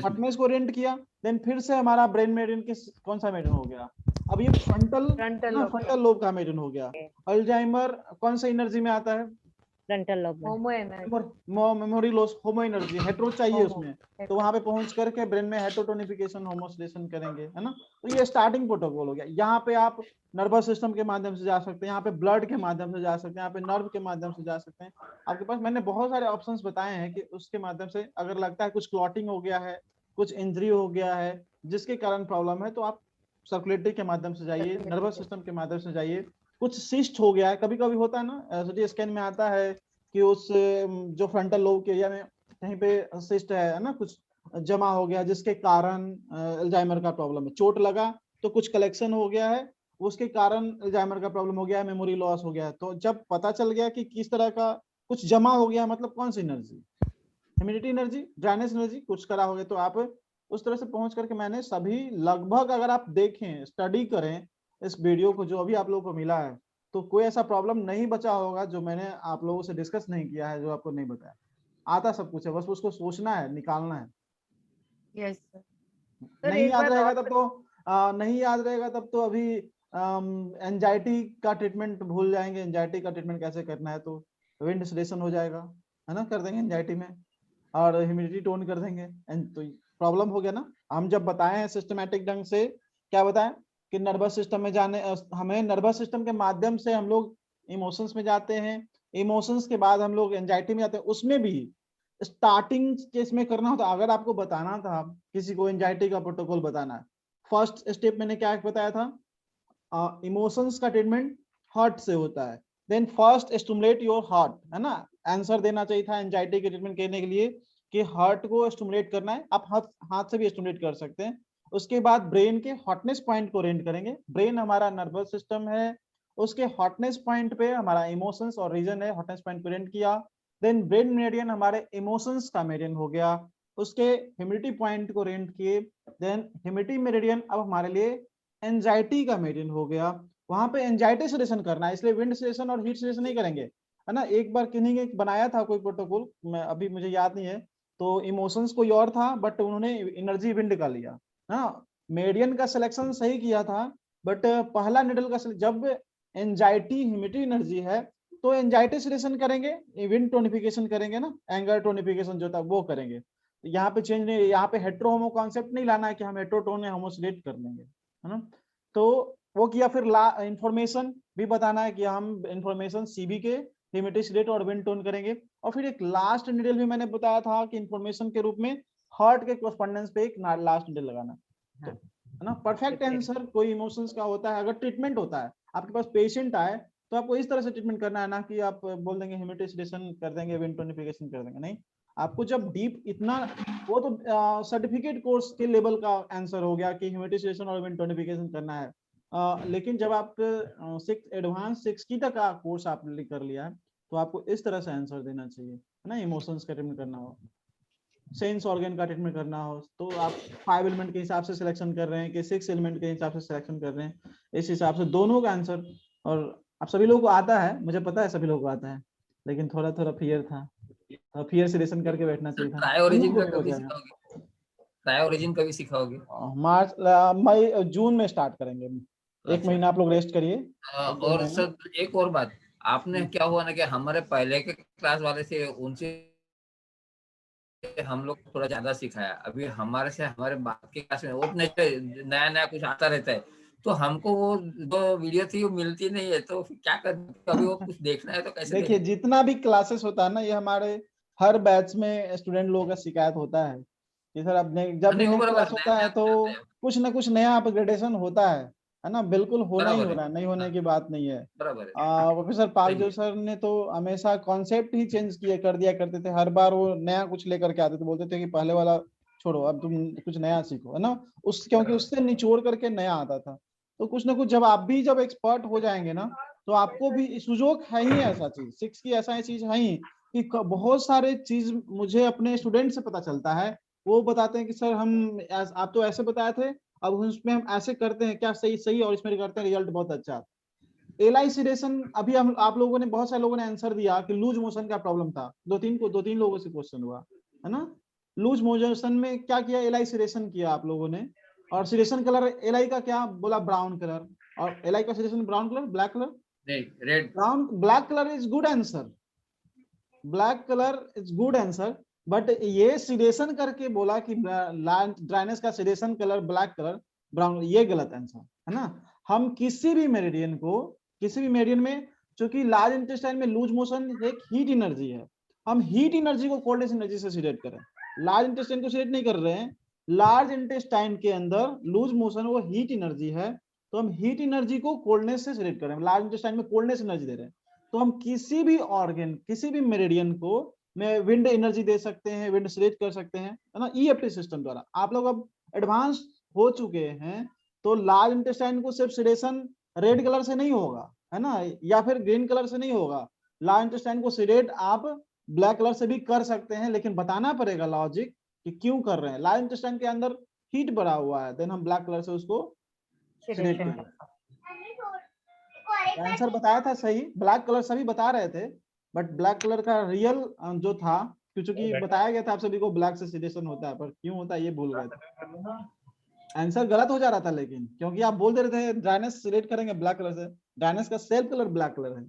हॉटनेस को ओरिएंट किया, देन फिर से हमारा ब्रेन मेरिडियन किस, कौन सा मेरिडियन हो गया, अब ये फ्रंटल लोब का मेरिडियन हो गया। अल्जाइमर कौन सा एनर्जी में आता है, फ्रंटल लोब में। मेमोरी लॉस, होमो एनर्जी, हेट्रो चाहिए उसमें, तो वहां पे पहुंच करके ब्रेन में हेट्रोटोनिफिकेशन, होमोसिलेशन करेंगे, है ना। तो ये स्टार्टिंग प्रोटोकॉल हो गया। यहाँ पे आप नर्वस सिस्टम के माध्यम से जा सकते हैं, यहाँ पे ब्लड के माध्यम से जा सकते हैं, यहाँ पे नर्व के माध्यम से जा सकते हैं। आपके पास मैंने बहुत सारे ऑप्शंस बताए हैं कि उसके माध्यम से अगर लगता है कुछ क्लॉटिंग हो गया है, कुछ इंजरी हो गया है जिसके कारण प्रॉब्लम है, तो आप सर्कुलेटरी के माध्यम से जाइए, नर्वस सिस्टम के माध्यम से जाइए। कुछ सिस्ट हो गया है, कभी कभी होता है ना, सिटी स्कैन में आता है कि उस जो फ्रंटल लोब के एरिया में कहीं पे सिस्ट है ना, कुछ जमा हो गया जिसके कारण अल्जाइमर का प्रॉब्लम है। चोट लगा तो कुछ कलेक्शन हो गया है, उसके कारण अल्जाइमर का प्रॉब्लम हो गया है, मेमोरी लॉस हो गया है। तो जब पता चल गया कि किस तरह का कुछ जमा हो गया, मतलब कौन सी energy, humidity energy, dryness energy, कुछ करा हो गया, तो आप उस तरह से पहुंच करके मैंने सभी लगभग, अगर आप देखें, स्टडी करें इस वीडियो को जो अभी आप लोगों को मिला है, तो कोई ऐसा प्रॉब्लम नहीं बचा होगा जो मैंने आप लोगों से डिस्कस नहीं किया है, जो आपको नहीं बताया। आता सब कुछ है, बस उसको सोचना है, निकालना है। Yes sir. नहीं याद रहेगा तब तो नहीं याद रहेगा तब तो अभी एंजाइटी का ट्रीटमेंट भूल जाएंगे। एंजाइटी का ट्रीटमेंट कैसे करना है, तो विंड सेडेशन हो जाएगा, है ना, कर देंगे एंजाइटी में, और ह्यूमिडिटी टोन कर देंगे, तो प्रॉब्लम हो गया ना। हम जब बताए हैं सिस्टमैटिक ढंग से, क्या बताएं कि नर्वस सिस्टम में जाने, हमें नर्वस सिस्टम के माध्यम से हम लोग इमोशंस में जाते हैं, इमोशंस के बाद हम लोग एंजाइटी में जाते हैं। उसमें भी स्टार्टिंग केस में करना होता, अगर आपको बताना था किसी को एंजाइटी का प्रोटोकॉल बताना है, फर्स्ट स्टेप मैंने क्या बताया था, इमोशंस का ट्रीटमेंट हार्ट से होता है, then first stimulate your heart, है ना। आंसर देना चाहिए था एंजाइटी के ट्रीटमेंट करने के लिए कि हार्ट को स्टिमुलेट करना है, आप हाथ से भी स्टिमुलेट कर सकते हैं। उसके बाद ब्रेन के हॉटनेस पॉइंट को रेंट करेंगे। ब्रेन हमारा नर्वस सिस्टम है, उसके हॉटनेस पॉइंट पे हमारा इमोशंस और रीजन है, हॉटनेस पॉइंट को रेंट किया। देन ब्रेन मेरिडियन हमारे इमोशंस का मेरिडियन हो गया, उसके ह्यूमिडिटी पॉइंट को रेंट किए। देन ह्यूमिडिटी मेरिडियन अब हमारे लिए एंजाइटी का मेरिडियन हो गया, वहां पे एंजाइटी सेडेशन करना है, इसलिए विंड सेडेशन और हीट सेडेशन नहीं करेंगे, है ना। एक बार किन्हीं ने बनाया था कोई प्रोटोकॉल, मैं अभी मुझे याद नहीं है, तो इमोशंस कोई और था बट उन्होंने एनर्जी विंड का लिया, हाँ। मेरिडियन का सिलेक्शन सही किया था, बट पहला निडल का जब एंजाइटी ह्यूमिडिटी एनर्जी है तो एंजाइटी सेडेशन करेंगे, विंड टोनिफिकेशन करेंगे ना, एंगर टोनिफिकेशन जो था वो करेंगे। यहाँ पे चेंज नहीं, यहाँ पे हेट्रो होमो कॉन्सेप्ट नहीं लाना है कि हम हेट्रोटोन या होमोसिलेट कर लेंगे, है ना। तो वो किया। फिर इंफॉर्मेशन भी बताना है कि हम इंफॉर्मेशन सीबी के ह्यूमिडिटी रेट और विंड टोन करेंगे। और फिर एक लास्ट निडल भी मैंने बताया था कि इंफॉर्मेशन के रूप में हार्ट के कोरस्पोंडेंस पे एक लास्ट निडल लगाना, तो है ना। परफेक्ट आंसर कोई इमोशंस का होता है, अगर ट्रीटमेंट होता है, आपके पास पेशेंट आए तो आपको इस तरह से ट्रीटमेंट करना है ना कि आप बोल देंगे ह्यूमिडिटी सेडेशन कर देंगे, विंड टोनिफिकेशन कर देंगे, नहीं। आपको जब डीप इतना, वो तो सर्टिफिकेट कोर्स के लेवल का आंसर हो गया कि ह्यूमिडिटी सेडेशन और विंड टोनिफिकेशन करना है। लेकिन जब आप 6 एडवांस 6 की तक का कोर्स आपने कर लिया है तो आपको इस तरह से आंसर देना चाहिए। है ना, इमोशंस का ट्रीटमेंट करना हो, सेंस ऑर्गन का ट्रीटमेंट करना हो, तो आप 5 एलिमेंट के हिसाब से सिलेक्शन कर रहे हैं कि 6 एलिमेंट के हिसाब से सिलेक्शन कर रहे हैं, इस हिसाब से दोनों का आंसर। और आप सभी लोगों को आता है, मुझे पता है सभी लोगों को आता है, लेकिन थोड़ा थोड़ा फियर था, तो फियर सिलेक्शन करके बैठना चाहिए था। ट्राई ओरिजिन का हो कभी जाएगा। सिखाओगे? ट्राई ओरिजिन कभी सिखाओगे? मार्च मई जून में स्टार्ट करेंगे। एक अच्छा। महीना आप लोग रेस्ट करिए। और सर एक और बात, आपने क्या हुआ ना कि हमारे पहले के क्लास वाले से उनसे हम लोग थोड़ा ज्यादा सिखाया, अभी हमारे से हमारे बाद के क्लास में वो नया नया कुछ आता रहता है, तो हमको वो जो वीडियो थी वो मिलती नहीं है, तो क्या कर, कभी वो कुछ देखना है तो कैसे देखिए देखें? जितना भी क्लासेस होता है ना, ये हमारे हर बैच में स्टूडेंट लोगों का शिकायत होता है कि सर अब जब भी नहीं, वो नेक्स्ट बराबर, क्लास होता है तो कुछ ना कुछ नया अपग्रेडेशन होता है ना, बिल्कुल होना ही बराबर हो है। रहा है, नहीं होने की बात नहीं है। बराबर है। प्रोफेसर पालजो सर ने तो हमेशा कॉन्सेप्ट ही चेंज किए कर दिया करते थे, हर बार वो नया कुछ लेकर के आते थे, बोलते थे कि पहले वाला छोड़ो, अब तुम कुछ नया सीखो, है ना, क्योंकि उससे निचोड़ करके नया आता था। तो कुछ ना कुछ जब आप भी जब एक्सपर्ट हो जाएंगे ना, तो आपको भी सुजोग है ही ऐसा चीज, 6 की ऐसा चीज है ही कि बहुत सारे चीज मुझे अपने स्टूडेंट से पता चलता है, वो बताते हैं कि सर हम आप तो ऐसे बताए थे, अब उसमें हम ऐसे करते हैं, क्या सही सही और इसमें करते हैं, रिजल्ट बहुत अच्छा आता है। एलाइसिडेशन अभी हम आप लोगों ने, बहुत सारे लोगों ने आंसर दिया कि लूज मोशन का प्रॉब्लम था, दो तीन लोगों से क्वेश्चन हुआ है ना, लूज मोशन में क्या किया, एलाइसिडेशन किया आप लोगों ने, और सिलेक्शन कलर एलाई का क्या बोला, ब्राउन कलर, और एलाई का selection brown colour, black colour, red, brown, black colour is good answer, black colour is good answer, but ये सिलेक्शन करके बोला कि ड्राइनेस का selection colour black colour brown, ये गलत आंसर है ना। हम किसी भी मेरिडियन में, चूंकि लार्ज इंटेस्टाइन में लूज मोशन एक हीट एनर्जी है, हम हीट एनर्जी को कोल्डनेस एनर्जी से सिलेक्ट करें, लार्ज इंटेस्टाइन को सिलेक्ट नहीं कर रहे हैं, लार्ज इंटेस्टाइन के अंदर लूज मोशन वो हीट एनर्जी है, तो हम हीट एनर्जी को कोल्डनेस से सिलेक्ट करें, लार्ज इंटेस्टाइन में कोल्डनेस एनर्जी दे रहे हैं, तो हम किसी भी ऑर्गन, किसी भी मेरिडियन को में विंड एनर्जी दे सकते हैं, विंड सिलेक्ट कर सकते हैं, है ना, ईएफटी सिस्टम द्वारा। आप लोग अब एडवांस हो चुके हैं, तो लार्ज इंटेस्टाइन को सिर्फ सिलेक्शन रेड कलर से नहीं होगा, है ना, या फिर ग्रीन कलर से नहीं होगा, लार्ज इंटेस्टाइन को सिलेक्ट आप ब्लैक कलर से भी कर सकते हैं, लेकिन बताना पड़ेगा लॉजिक कि क्यों कर रहे हैं। लार्ज इंटेस्टाइन के अंदर हीट बढ़ा हुआ है, देन हम ब्लैक कलर से उसको सिलेक्ट करें। आंसर बताया था सही, ब्लैक कलर सभी बता रहे थे, बट ब्लैक कलर का रियल जो था, क्योंकि बताया गया था आप सभी को ब्लैक से सिलेक्शन होता है, पर क्यों होता है ये भूल गए थे, आंसर गलत हो जा रहा था, लेकिन क्योंकि आप बोल दे रहे थे ड्राइनेस सिलेक्ट करेंगे ब्लैक कलर से, ड्राइनेस का सेल्फ कलर ब्लैक कलर है।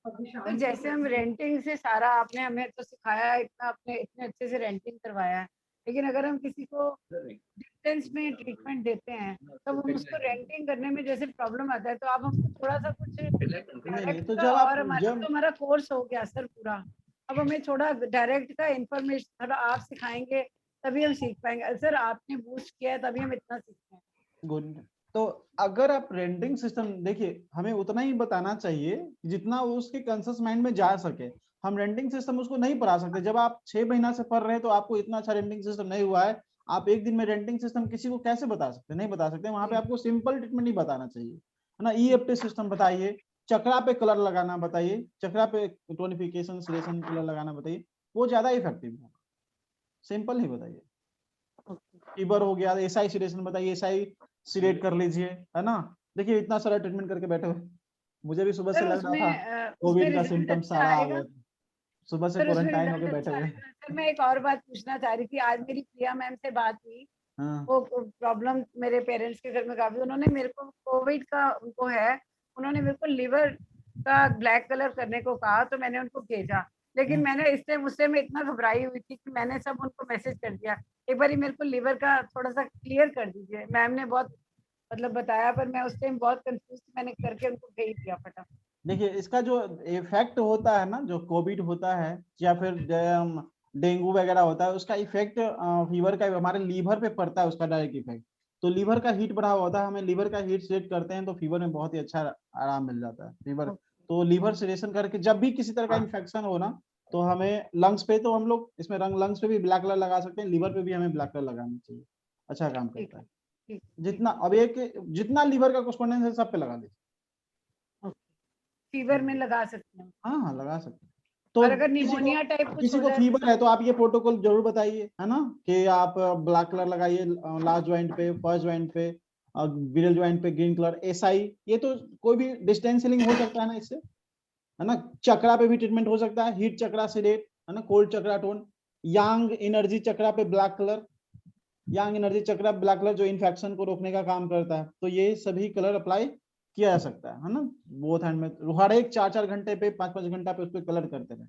तो जैसे हम रेंटिंग से सारा आपने हमें तो सिखाया, इतना आपने इतने अच्छे से रेंटिंग करवाया है, लेकिन अगर हम किसी को डिस्टेंस में ट्रीटमेंट देते हैं तब हम उसको रेंटिंग करने में जैसे प्रॉब्लम आता है, तो आप हमको थोड़ा सा कुछ डायरेक्ट तो का, जब और हमारा कोर्स हो गया सर पूरा, अब हमें थोड़ा डायरेक्ट का इंफॉर्मेशन थोड़ा आप सिखाएंगे तभी हम सीख पाएंगे सर, आपने बूस्ट किया है तभी हम इतना सीखते हैं। गुड। तो अगर आप रेंटिंग सिस्टम, देखिए हमें उतना ही बताना चाहिए जितना उसके कंसस माइंड में जा सके, हम रेंटिंग सिस्टम उसको नहीं पढ़ा सकते। जब आप 6 महीना से पढ़ रहे हैं तो आपको इतना अच्छा रेंटिंग सिस्टम नहीं हुआ है, आप एक दिन में रेंटिंग सिस्टम किसी को कैसे बता सकते, नहीं बता सकते। वहां पे आपको सिंपल ट्रीटमेंट ही बताना चाहिए, है ना, ईएफटी सिस्टम बताइए, चक्रा पे कलर लगाना बताइए, चक्रा पे टोनिफिकेशन सिलेक्शन कलर लगाना बताइए, वो ज्यादा इफेक्टिव है, सिंपल ही बताइए। फीवर हो गया, एसआई सिलेक्शन बताइए, एसआई सिलेक्ट कर लीजिए, है ना। देखिए इतना सारा ट्रीटमेंट करके बैठे हुए, मुझे भी सुबह से लग रहा था कोविड का सिम्टम सारा आ गया, सुबह से क्वारंटाइन होके बैठे हुए। सर मैं एक और बात पूछना चाह रही थी, आज मेरी प्रिया मैम से बात हुई, वो प्रॉब्लम मेरे पेरेंट्स के घर में काफी, उन्होंने मेरे को कोविड का उनको है, उन्होंने मेरे को लिवर का ब्लैक कलर करने को कहा, तो मैंने उनको भेजा, लेकिन मैंने इस टाइम उससे मैं इतना घबराई हुई थी कि मैंने सब उनको मैसेज कर दिया, एक बार मेरे को लिवर का थोड़ा सा क्लियर कर दीजिए, मैम ने बहुत मतलब बताया, पर मैं उस टाइम बहुत कंफ्यूज थी, मैंने करके उनको भेज दिया फटाफट। देखिए इसका जो इफेक्ट होता है ना, जो कोविड होता है या फिर डेंगू वगैरह होता है, उसका इफेक्ट फीवर का हमारे लीवर पे पड़ता है, उसका डायरेक्ट इफेक्ट। तो लीवर का हीट बढ़ा होता है, हमें लीवर का हीट सेट करते हैं तो फीवर में बहुत ही अच्छा आराम मिल जाता है। फीवर तो लीवर सिलेक्शन करके जब भी किसी तरह का इन्फेक्शन हो ना, तो हमें लंग्स पे, तो हम लोग इसमें लंग्स पे भी ब्लैक कलर लगा सकते हैं, लीवर पे भी हमें ब्लैक कलर लगाना चाहिए, अच्छा काम करता है। जितना अब जितना लीवर का कॉरेस्पॉन्डेंस है सब पे लगा लीजिए। फीवर में लगा सकते हैं, हाँ लगा सकते हैं। तो और अगर निमोनिया टाइप कुछ किसी हो को जाए फीवर है तो आप ये प्रोटोकॉल जरूर बताइए, है ना, कि आप ब्लैक कलर लगाइए लास्ट ज्वाइंट पे, फर्स्ट ज्वाइंट पे, और विरल ज्वाइंट पे ग्रीन कलर, एसआई, ये तो कोई भी डिस्टेंस हीलिंग हो सकता है ना इससे, है ना। चक्रा पे भी ट्रीटमेंट हो सकता है, हीट चक्रा सेडेट, है ना, कोल्ड चक्रा टोन, यांग एनर्जी चक्रा पे ब्लैक कलर, यांग एनर्जी चक्रा ब्लैक कलर जो इन्फेक्शन को रोकने का काम करता है, तो ये सभी कलर अप्लाई किया जा सकता है ना, बोथ हैंड में, हर एक 4-4 घंटे पे, 5-5 घंटा पे उस पर कलर करते रहे।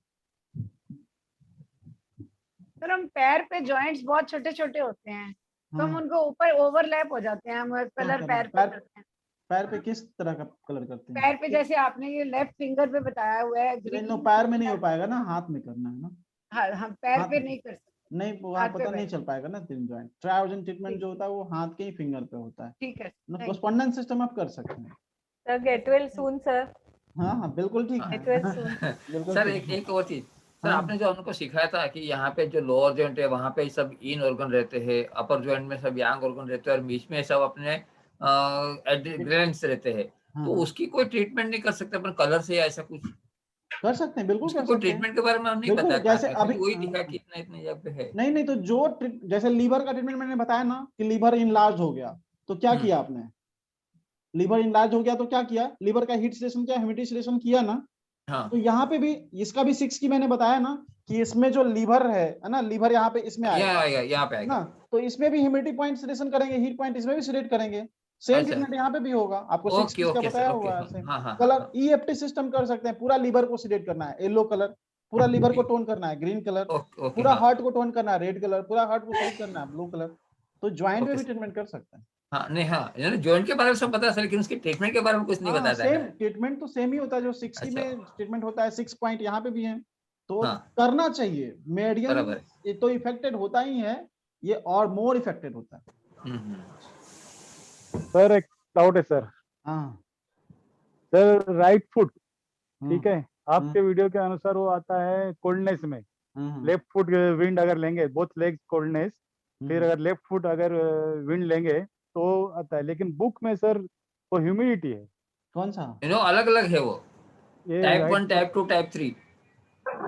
सर हम पैर पे जॉइंट्स बहुत छोटे छोटे होते हैं, तो हम हाँ, उनको ऊपर ओवरलैप हो जाते हैं, हम कलर पैर पे करते हैं। पैर पे किस तरह का कलर करते हैं? पैर पे जैसे आपने ये लेफ्ट फिंगर पे बताया हुआ है नहीं, ग्रीन, पैर में नहीं हो पाएगा ना, हाथ में करना है ना। हाँ हम पैर हाथ पे में नहीं कर सकते। नहीं, वो हाथ हाथ पे पता नहीं बैठ, चल पाएगा ना, तीन जॉइंट ट्रायोजन ट्रीटमेंट जो होता है वो हाथ के ही फिंगर पे होता है ठीक है। ना, कोस्पोंडेंस सिस्टम आप कर सकते हैं। Sir get well soon sir. हाँ हाँ बिल्कुल ठीक है। Get well soon. बिल्कुल सर ठीक है। एक और चीज, सर हाँ। आपने जो हमको सिखाया था कि यहाँ पे जो लोअर जॉइंट है वहाँ पे सब इन ऑर्गन रहते हैं, अपर जॉइंट में सब यांग ऑर्गन रहते हैं, और बीच में सब अपने ग्लैंड्स रहते हैं, तो उसकी कोई ट्रीटमेंट नहीं कर सकते अपन कलर से या ऐसा कुछ? कर सकते हैं, बिल्कुल उसकी कर कोई सकते हैं। ट्रीटमेंट के बारे में हम नहीं बिल्कुल, बताया, जैसे खाली अभी वही दिखा कि इतना इतने जगह पे है। नहीं नहीं, तो जो जैसे लीवर का ट्रीटमेंट मैंने बताया ना कि लीवर इनलार्ज हो गया, तो क्या किया आपने, लीवर इनलार्ज हो गया तो क्या किया, लीवर का हीट स्टेशन किया, ह्यूमिडिटी स्टेशन किया ना। हाँ। तो यहाँ पे भी इसका भी 6 की मैंने बताया ना कि इसमें जो लीवर है ना, लीवर यहाँ पे इसमें आएगा, यहाँ पे आएगा ना, तो इसमें भी ह्यूमिडिटी पॉइंट सिलेक्शन करेंगे, हीट पॉइंट इसमें भी सिलेक्ट करेंगे, सेम अच्छा। ट्रीटमेंट यहाँ पे भी होगा, आपको 6 ओके का ओके बताया सर, हुआ है। ओके, सेम हाँ हाँ कलर ईएफटी सिस्टम कर सकते हैं, पूरा लीवर को सिलेक्ट करना है येलो कलर, पूरा लीवर को टोन करना है ग्रीन कलर, ओके, पूरा हाँ हार्ट को टोन करना है रेड कलर, पूरा हार्ट को सही करना है ब्लू कलर, तो ज्वाइंट में भी ट्रीटमेंट कर सकते हैं। हाँ, नहीं हाँ, जॉइंट के बारे में सब पता है सर, लेकिन उसके ट्रीटमेंट के बारे में कुछ नहीं हाँ, बताता सेम है। ट्रीटमेंट तो सेम ही होता है, जो 60 अच्छा। में ट्रीटमेंट होता है 6 पॉइंट यहाँ पे भी है, तो हाँ। करना चाहिए। मेडियन बराबर ये तो इफेक्टेड होता ही है, ये और मोर इफेक्टेड होता है। सर एक डाउट है सर। हाँ सर राइट फुट, ठीक है, आपके वीडियो के अनुसार वो आता है कोल्डनेस में, लेफ्ट फुट विंड अगर लेंगे, बोथ लेग्स कोल्डनेस, फिर अगर लेफ्ट फुट अगर विंड लेंगे तो आता है, लेकिन बुक में सर वो ह्यूमिडिटी है। कौन सा? अलग अलग है वो, ये टाइप right 1, टाइप 2, टाइप 3।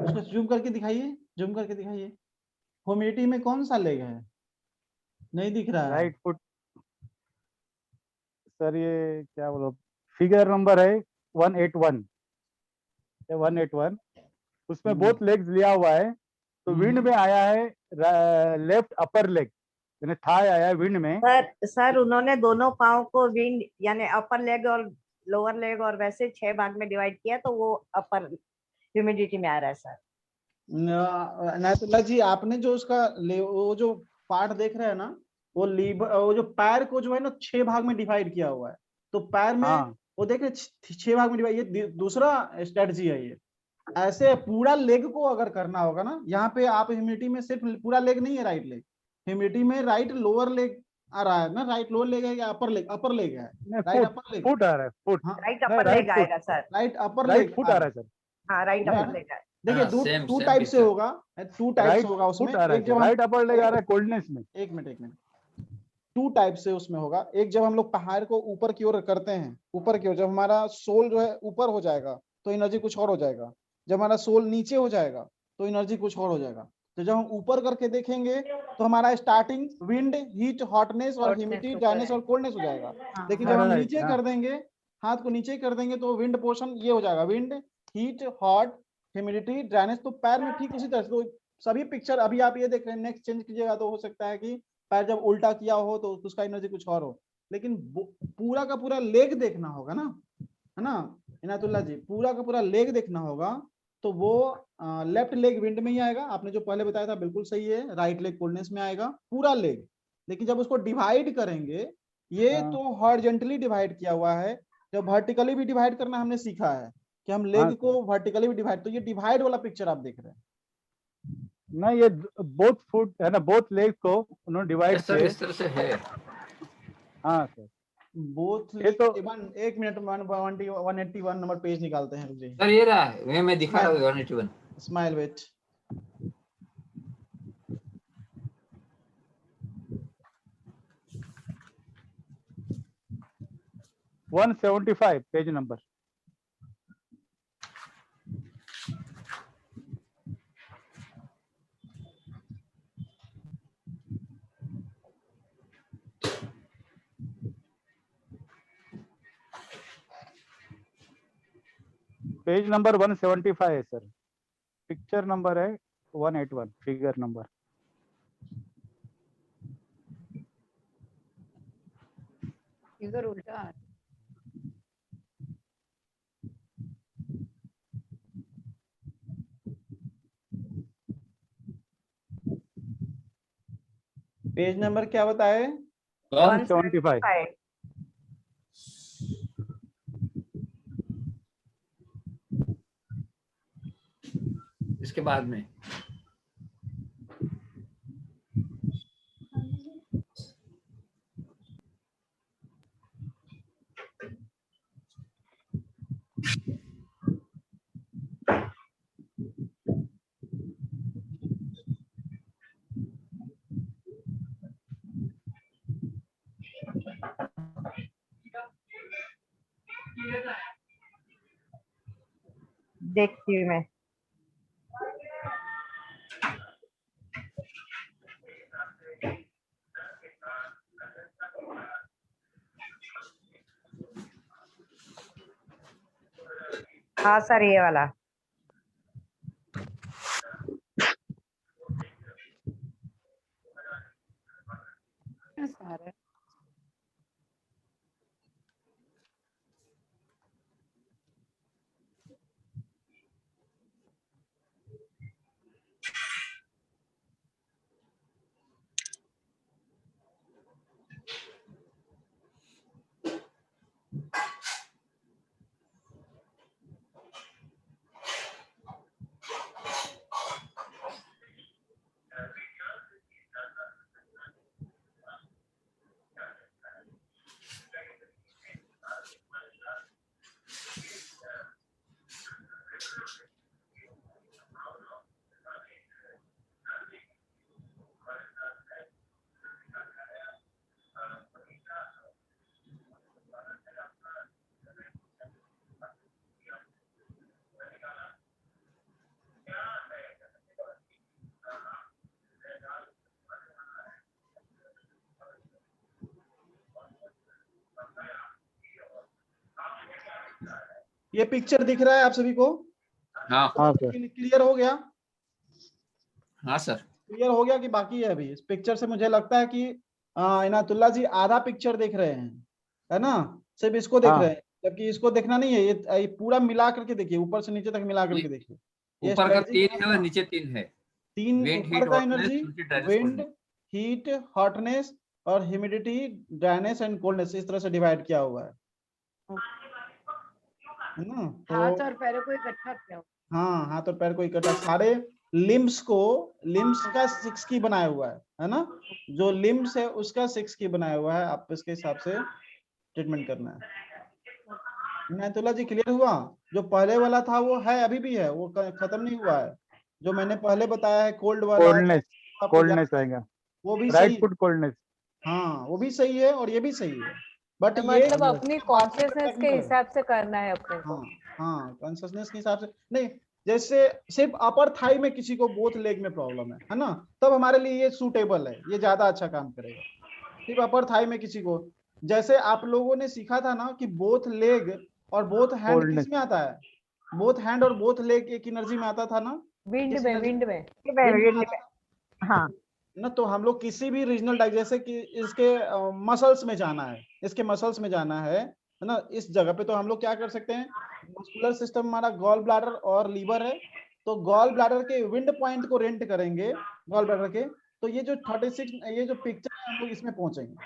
उसको जूम करके दिखाइए, जूम करके दिखाइए, ह्यूमिडिटी में कौन सा लेग है, नहीं दिख रहा है। राइट फुट सर, ये क्या बोलो, फिगर नंबर है 181 या 181, उसमें बोथ लेग्स लिया हुआ है, तो विंड में आया है लेफ्ट अपर लेग, यानी थाई आया है विंड में। सर उन्होंने दोनों पाँव को विंड यानी अपर लेग और लोअर लेग और वैसे 6 भाग में डिवाइड किया, तो वो अपर ह्यूमिडिटी में आ रहा है सर। नायतुल्लाह जी, आपने जो उसका वो जो पार्ट देख रहे हैं ना, वो लीवर, वो जो पैर को जो है ना 6 भाग में डिवाइड किया हुआ है, तो पैर में वो देख रहे 6 भाग में डिवाइड, ये दूसरा स्ट्रेटजी है। ये ऐसे पूरा लेग को अगर करना होगा ना, यहाँ पे आप ह्यूमिडिटी में सिर्फ पूरा लेग नहीं है, राइट लेग, ह्यूमिडिटी में राइट लोअर लेग आ रहा है ना, राइट लोअर लेग है या अपर लेग? अपर लेग है, राइट अपर लेग, फुट आ रहा है, फुट राइट अपर लेग आएगा sir, right upper right leg foot आ रहा है सर। हाँ राइट अपर लेग आएगा। देखिए टू टाइप से होगा, टू टाइप से होगा उसमें, एक जब राइट अपर लेग आ रहा है कोल्डनेस में। एक मिनट, टू टाइप से उसमें होगा। एक जब हम लोग पहाड़ को ऊपर की ओर करते हैं, ऊपर की ओर जब हमारा सोल जो है ऊपर हो जाएगा तो एनर्जी कुछ और हो जाएगा, जब हमारा सोल नीचे हो जाएगा तो एनर्जी कुछ और हो जाएगा। तो जब हम ऊपर करके देखेंगे तो हमारा स्टार्टिंग विंड, हीट, हॉटनेस और ह्यूमिडिटी, ड्राइनेस और कोल्डनेस हो जाएगा। लेकिन जब हम नीचे कर देंगे, हाथ को नीचे कर देंगे, तो विंड पोर्शन ये हो जाएगा, wind, heat, hot, humidity, dryness. तो पैर में ठीक उसी तरह से, तो सभी पिक्चर अभी आप ये देख रहे हैं, नेक्स्ट चेंज कीजिएगा तो हो सकता है कि पैर जब उल्टा किया हो तो उसका एनर्जी कुछ और हो, लेकिन पूरा का पूरा लेग देखना होगा ना, है ना इनायतुल्लाह जी, पूरा का पूरा लेग देखना होगा, तो वो लेफ्ट लेग विंड में ही आएगा। आपने जो पहले बताया था बिल्कुल सही है, राइट लेग कोल्डनेस में आएगा पूरा लेग। लेकिन जब उसको डिवाइड करेंगे, ये तो हॉरिजॉन्टली डिवाइड किया हुआ है, जब वर्टिकली भी डिवाइड करना हमने सीखा है कि हम लेग को वर्टिकली भी डिवाइड, तो ये डिवाइड वाला पिक्चर आप देख रहे हैं ना, ये बोथ फुट है ना, बोथ लेग को उन्होंने डिवाइड किया इस तरह से है। हाँ सर, बोथ ये तो एक मिनट, 181 नंबर पेज निकालते हैं, रुक जाइए सर, ये रहा है, मैं दिखा रहा हूँ 181। Smile wait, one 175 page number. Page number 175 है सर, पिक्चर नंबर है 181, फिगर नंबर। फिगर उल्टा है। पेज नंबर क्या बताए? 175। इसके बाद में देखती हूँ मैं। हाँ सर, ये वाला। सारा ये पिक्चर दिख रहा है आप सभी को? हाँ हाँ सर। क्लियर हो गया? हाँ सर, क्लियर हो गया कि बाकी है अभी? इस पिक्चर से मुझे लगता है कि इनातुल्लाह जी आधा पिक्चर देख रहे हैं, है ना? सिर्फ इसको देख रहे हैं, जबकि इसको देखना नहीं है। ये पूरा मिला करके देखिए, ऊपर से नीचे तक मिला करके देखिए। ये ऊपर का strategy 3 है और नीचे 3 है। तीन विंड, ऊपर हीट, का हॉटनेस, एनर्जी, नीचे dryness, wind, coldness. Heat, hotness और ह्यूमिडिटी, ड्राइनेस एंड कोल्डनेस, इस तरह से डिवाइड किया हुआ है ना? हाथ तो और पैरों को इकट्ठा किया हुआ। हाँ, हाथ और पैर को इकट्ठा, सारे लिम्स का 6 की बनाया हुआ है ना? जो लिम्स है उसका 6 की बनाया हुआ है। आप इसके हिसाब से ट्रीटमेंट करना है। इनायतुल्लाह जी क्लियर हुआ? जो पहले वाला था वो है, अभी भी है, वो खत्म नहीं हुआ है। जो मैंने पहले बताया है कोल्ड वाला, कोल्डनेस आएगा, वो भी सही राइट है। Foot coldness. हाँ, वो भी सही है और ये भी सही है, बट तो ये मतलब अपनी कॉन्शियसनेस के हिसाब से करना है अपने को। हाँ हाँ, कॉन्शियसनेस के हिसाब से नहीं। जैसे सिर्फ अपर थाई में किसी को बोथ लेग में प्रॉब्लम है ना, तब हमारे लिए ये सूटेबल है, ये ज्यादा अच्छा काम करेगा। सिर्फ अपर थाई में किसी को, जैसे आप लोगों ने सीखा था ना कि बोथ लेग और बोथ हैंड किस में आता है? बोथ हैंड और बोथ लेग एक एनर्जी में आता था ना? विंड में, विंड में। हाँ ना, तो हम लोग किसी भी रीजनल डाइट, जैसे कि इसके मसल्स में जाना है, इसके मसल्स में जाना है ना, इस जगह पे तो हम लोग क्या कर सकते हैं? मस्कुलर सिस्टम हमारा गॉल ब्लैडर और लीवर है, तो गॉल ब्लैडर के विंड पॉइंट को रेंट करेंगे, गॉल ब्लैडर के। तो ये जो 36, ये जो पिक्चर है, हम लोग इसमें पहुंचेंगे।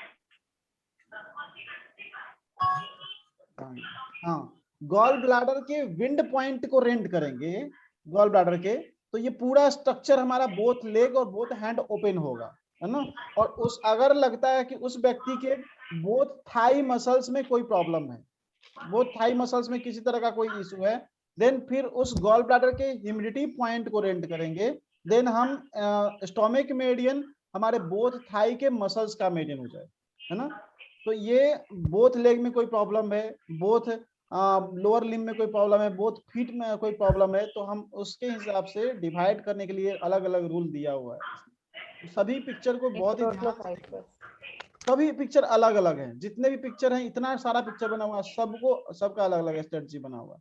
हाँ, गॉल ब्लैडर के विंड पॉइंट को रेंट करेंगे, गॉल ब्लैडर के, तो ये पूरा स्ट्रक्चर हमारा बोथ लेग और बोथ हैंड ओपन होगा, है ना? और उस अगर लगता है कि उस व्यक्ति के बोथ थाई मसल्स में कोई प्रॉब्लम है, बोथ थाई मसल्स में किसी तरह का कोई इशू है, देन फिर उस गॉल ब्लैडर के ह्यूमिडिटी पॉइंट को रेंट करेंगे। देन हम स्टोमिक मेडियन, हमारे बोथ थाई के मसल्स का मेडियन हो जाए, है ना? तो ये बोथ लेग में कोई प्रॉब्लम है, बोथ लोअर लिम्ब में कोई प्रॉब्लम है, बोथ फीट में कोई प्रॉब्लम है, तो हम उसके हिसाब से डिवाइड करने के लिए अलग अलग रूल दिया हुआ है। सभी पिक्चर को बहुत ही ध्यान से, सभी पिक्चर अलग अलग हैं, जितने भी पिक्चर हैं, इतना सारा पिक्चर बना हुआ है, सबका अलग अलग स्ट्रेटजी बना हुआ है।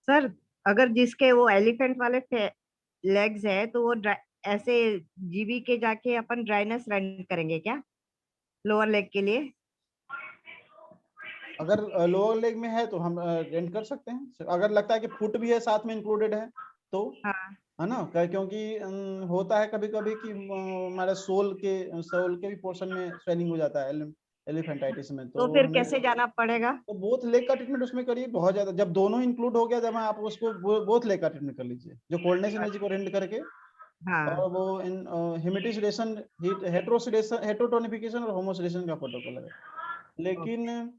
सर अगर जिसके वो एलिफेंट वाले लेग्स है तो वो ऐसे जीबी के जाके अपन ड्राइनेस रन करेंगे क्या लोअर लेग के लिए? अगर लोअर लेग में है तो हम रेंट कर सकते हैं। अगर लगता है कि फुट भी है साथ में इंक्लूडेड है तो हाँ। है ना, क्योंकि होता है कभी कभी कि हमारे सोल के भी पोर्शन में स्वेलिंग हो जाता है एलिफेंटाइटिस में। तो फिर कैसे जाना पड़ेगा? तो बोथ लेग का ट्रीटमेंट उसमें करिए। बहुत ज्यादा जब दोनों इंक्लूड हो गया जब आप उसको बोथ लेग का ट्रीटमेंट कर लीजिए, जो कोल्डनेस एनर्जी को रेंट करके। हाँ। और वो इन हेमेटिसिडेशन, हेटेरोटोनिफिकेशन और होमोसिडेशन का प्रोटोकॉल है। लेकिन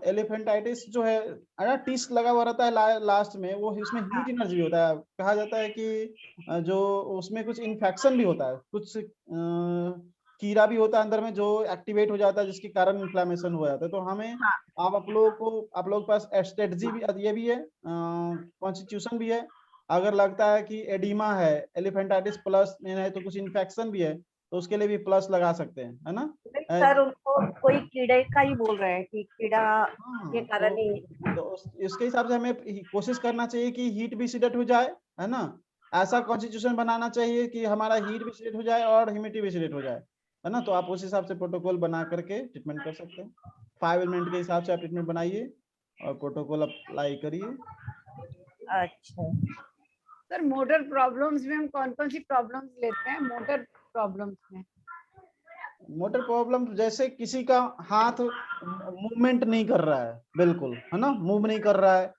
एलिफेंटाइटिस जो है टिस्क लगा हुआ रहता है लास्ट में, वो इसमें हीट एनर्जी होता है। कहा जाता है कि जो उसमें कुछ इन्फेक्शन भी होता है, कुछ कीड़ा भी होता है अंदर में जो एक्टिवेट हो जाता है, जिसके कारण इन्फ्लेमेशन हो जाता है। तो हमें आप लोग के पास स्ट्रेटजी भी ये भी है, कॉन्स्टिट्यूशन भी है। अगर लगता है कि एडिमा है, एलिफेंटाइटिस प्लस में है, तो कुछ इन्फेक्शन भी है, तो उसके लिए भी प्लस लगा सकते हैं, है ना। सर उनको कोई कीड़े का ही बोल रहे हैं कि कीड़ा के कारण ही। तो इसके हिसाब से हमें कोशिश करना चाहिए कि हीट भी सिलेक्ट हो जाए, है ना। ऐसा कॉन्स्टिट्यूशन बनाना चाहिए कि हमारा हीट भी सिलेक्ट हो जाए और ह्यूमिडिटी भी सिलेक्ट हो जाए, है ना। तो आप उस हिसाब से प्रोटोकॉल बना करके ट्रीटमेंट कर सकते हैं। 5 एलिमेंट के हिसाब से आप ट्रीटमेंट बनाइए और प्रोटोकॉल अप्लाई करिए। अच्छा सर, मोटर प्रॉब्लम्स में हम कौन कौन सी प्रॉब्लम्स लेते हैं? मोटर प्रॉब्लम्स में मोटर प्रॉब्लम जैसे किसी का हाथ मूवमेंट नहीं कर रहा है, बिल्कुल, है ना, मूव नहीं कर रहा है।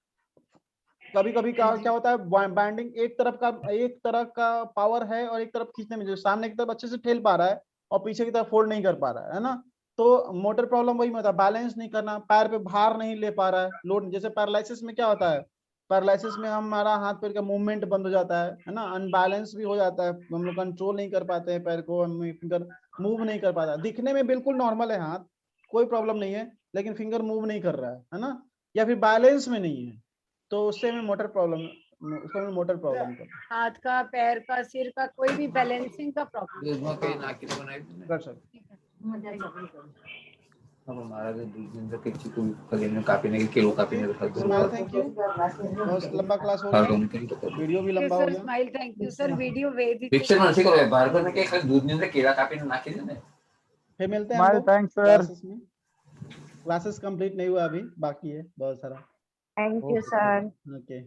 कभी कभी क्या होता है, बाइंडिंग एक तरफ का पावर है और एक तरफ खींचने में, जो सामने की तरफ अच्छे से ठेल पा रहा है और पीछे की तरफ फोल्ड नहीं कर पा रहा है ना। तो मोटर प्रॉब्लम वही होता है, बैलेंस नहीं करना, पैर पे भार नहीं ले पा रहा है, लोड। जैसे पैरालिसिस में क्या होता है, पैरालिसिस में हमारा हाथ पैर का मूवमेंट बंद हो जाता है ना, अनबैलेंस भी हो जाता है, हम लोग कंट्रोल नहीं कर पाते हैं पैर को, फिंगर मूव नहीं कर पाता। दिखने में बिल्कुल नॉर्मल है हाथ, कोई प्रॉब्लम नहीं है, लेकिन फिंगर मूव नहीं कर रहा है ना, या फिर बैलेंस में नहीं है, तो उससे हमें मोटर प्रॉब्लम हाथ का, पैर का, सिर का, कोई भी बैलेंसिंग का प्रॉब्लम कर सकते। अब हमारा जो दूसरे से किसी को करेंगे कापीने के किलो कापीने का स्माइल, थैंक यू। बहुत लंबा क्लास हो गया, वीडियो भी लंबा हो गया। Smile, thank you sir. Video भेज दीजिए। पिक्चर मनसे को बाहर करने के खाली दूध नहीं से केला कापीने ना खिले ने। फिर मिलते हैं हम लोग क्लासेस में। क्लासेस कंप्लीट नहीं हुआ, अभी बाकी है बहुत सारा। Thank you sir. ओके।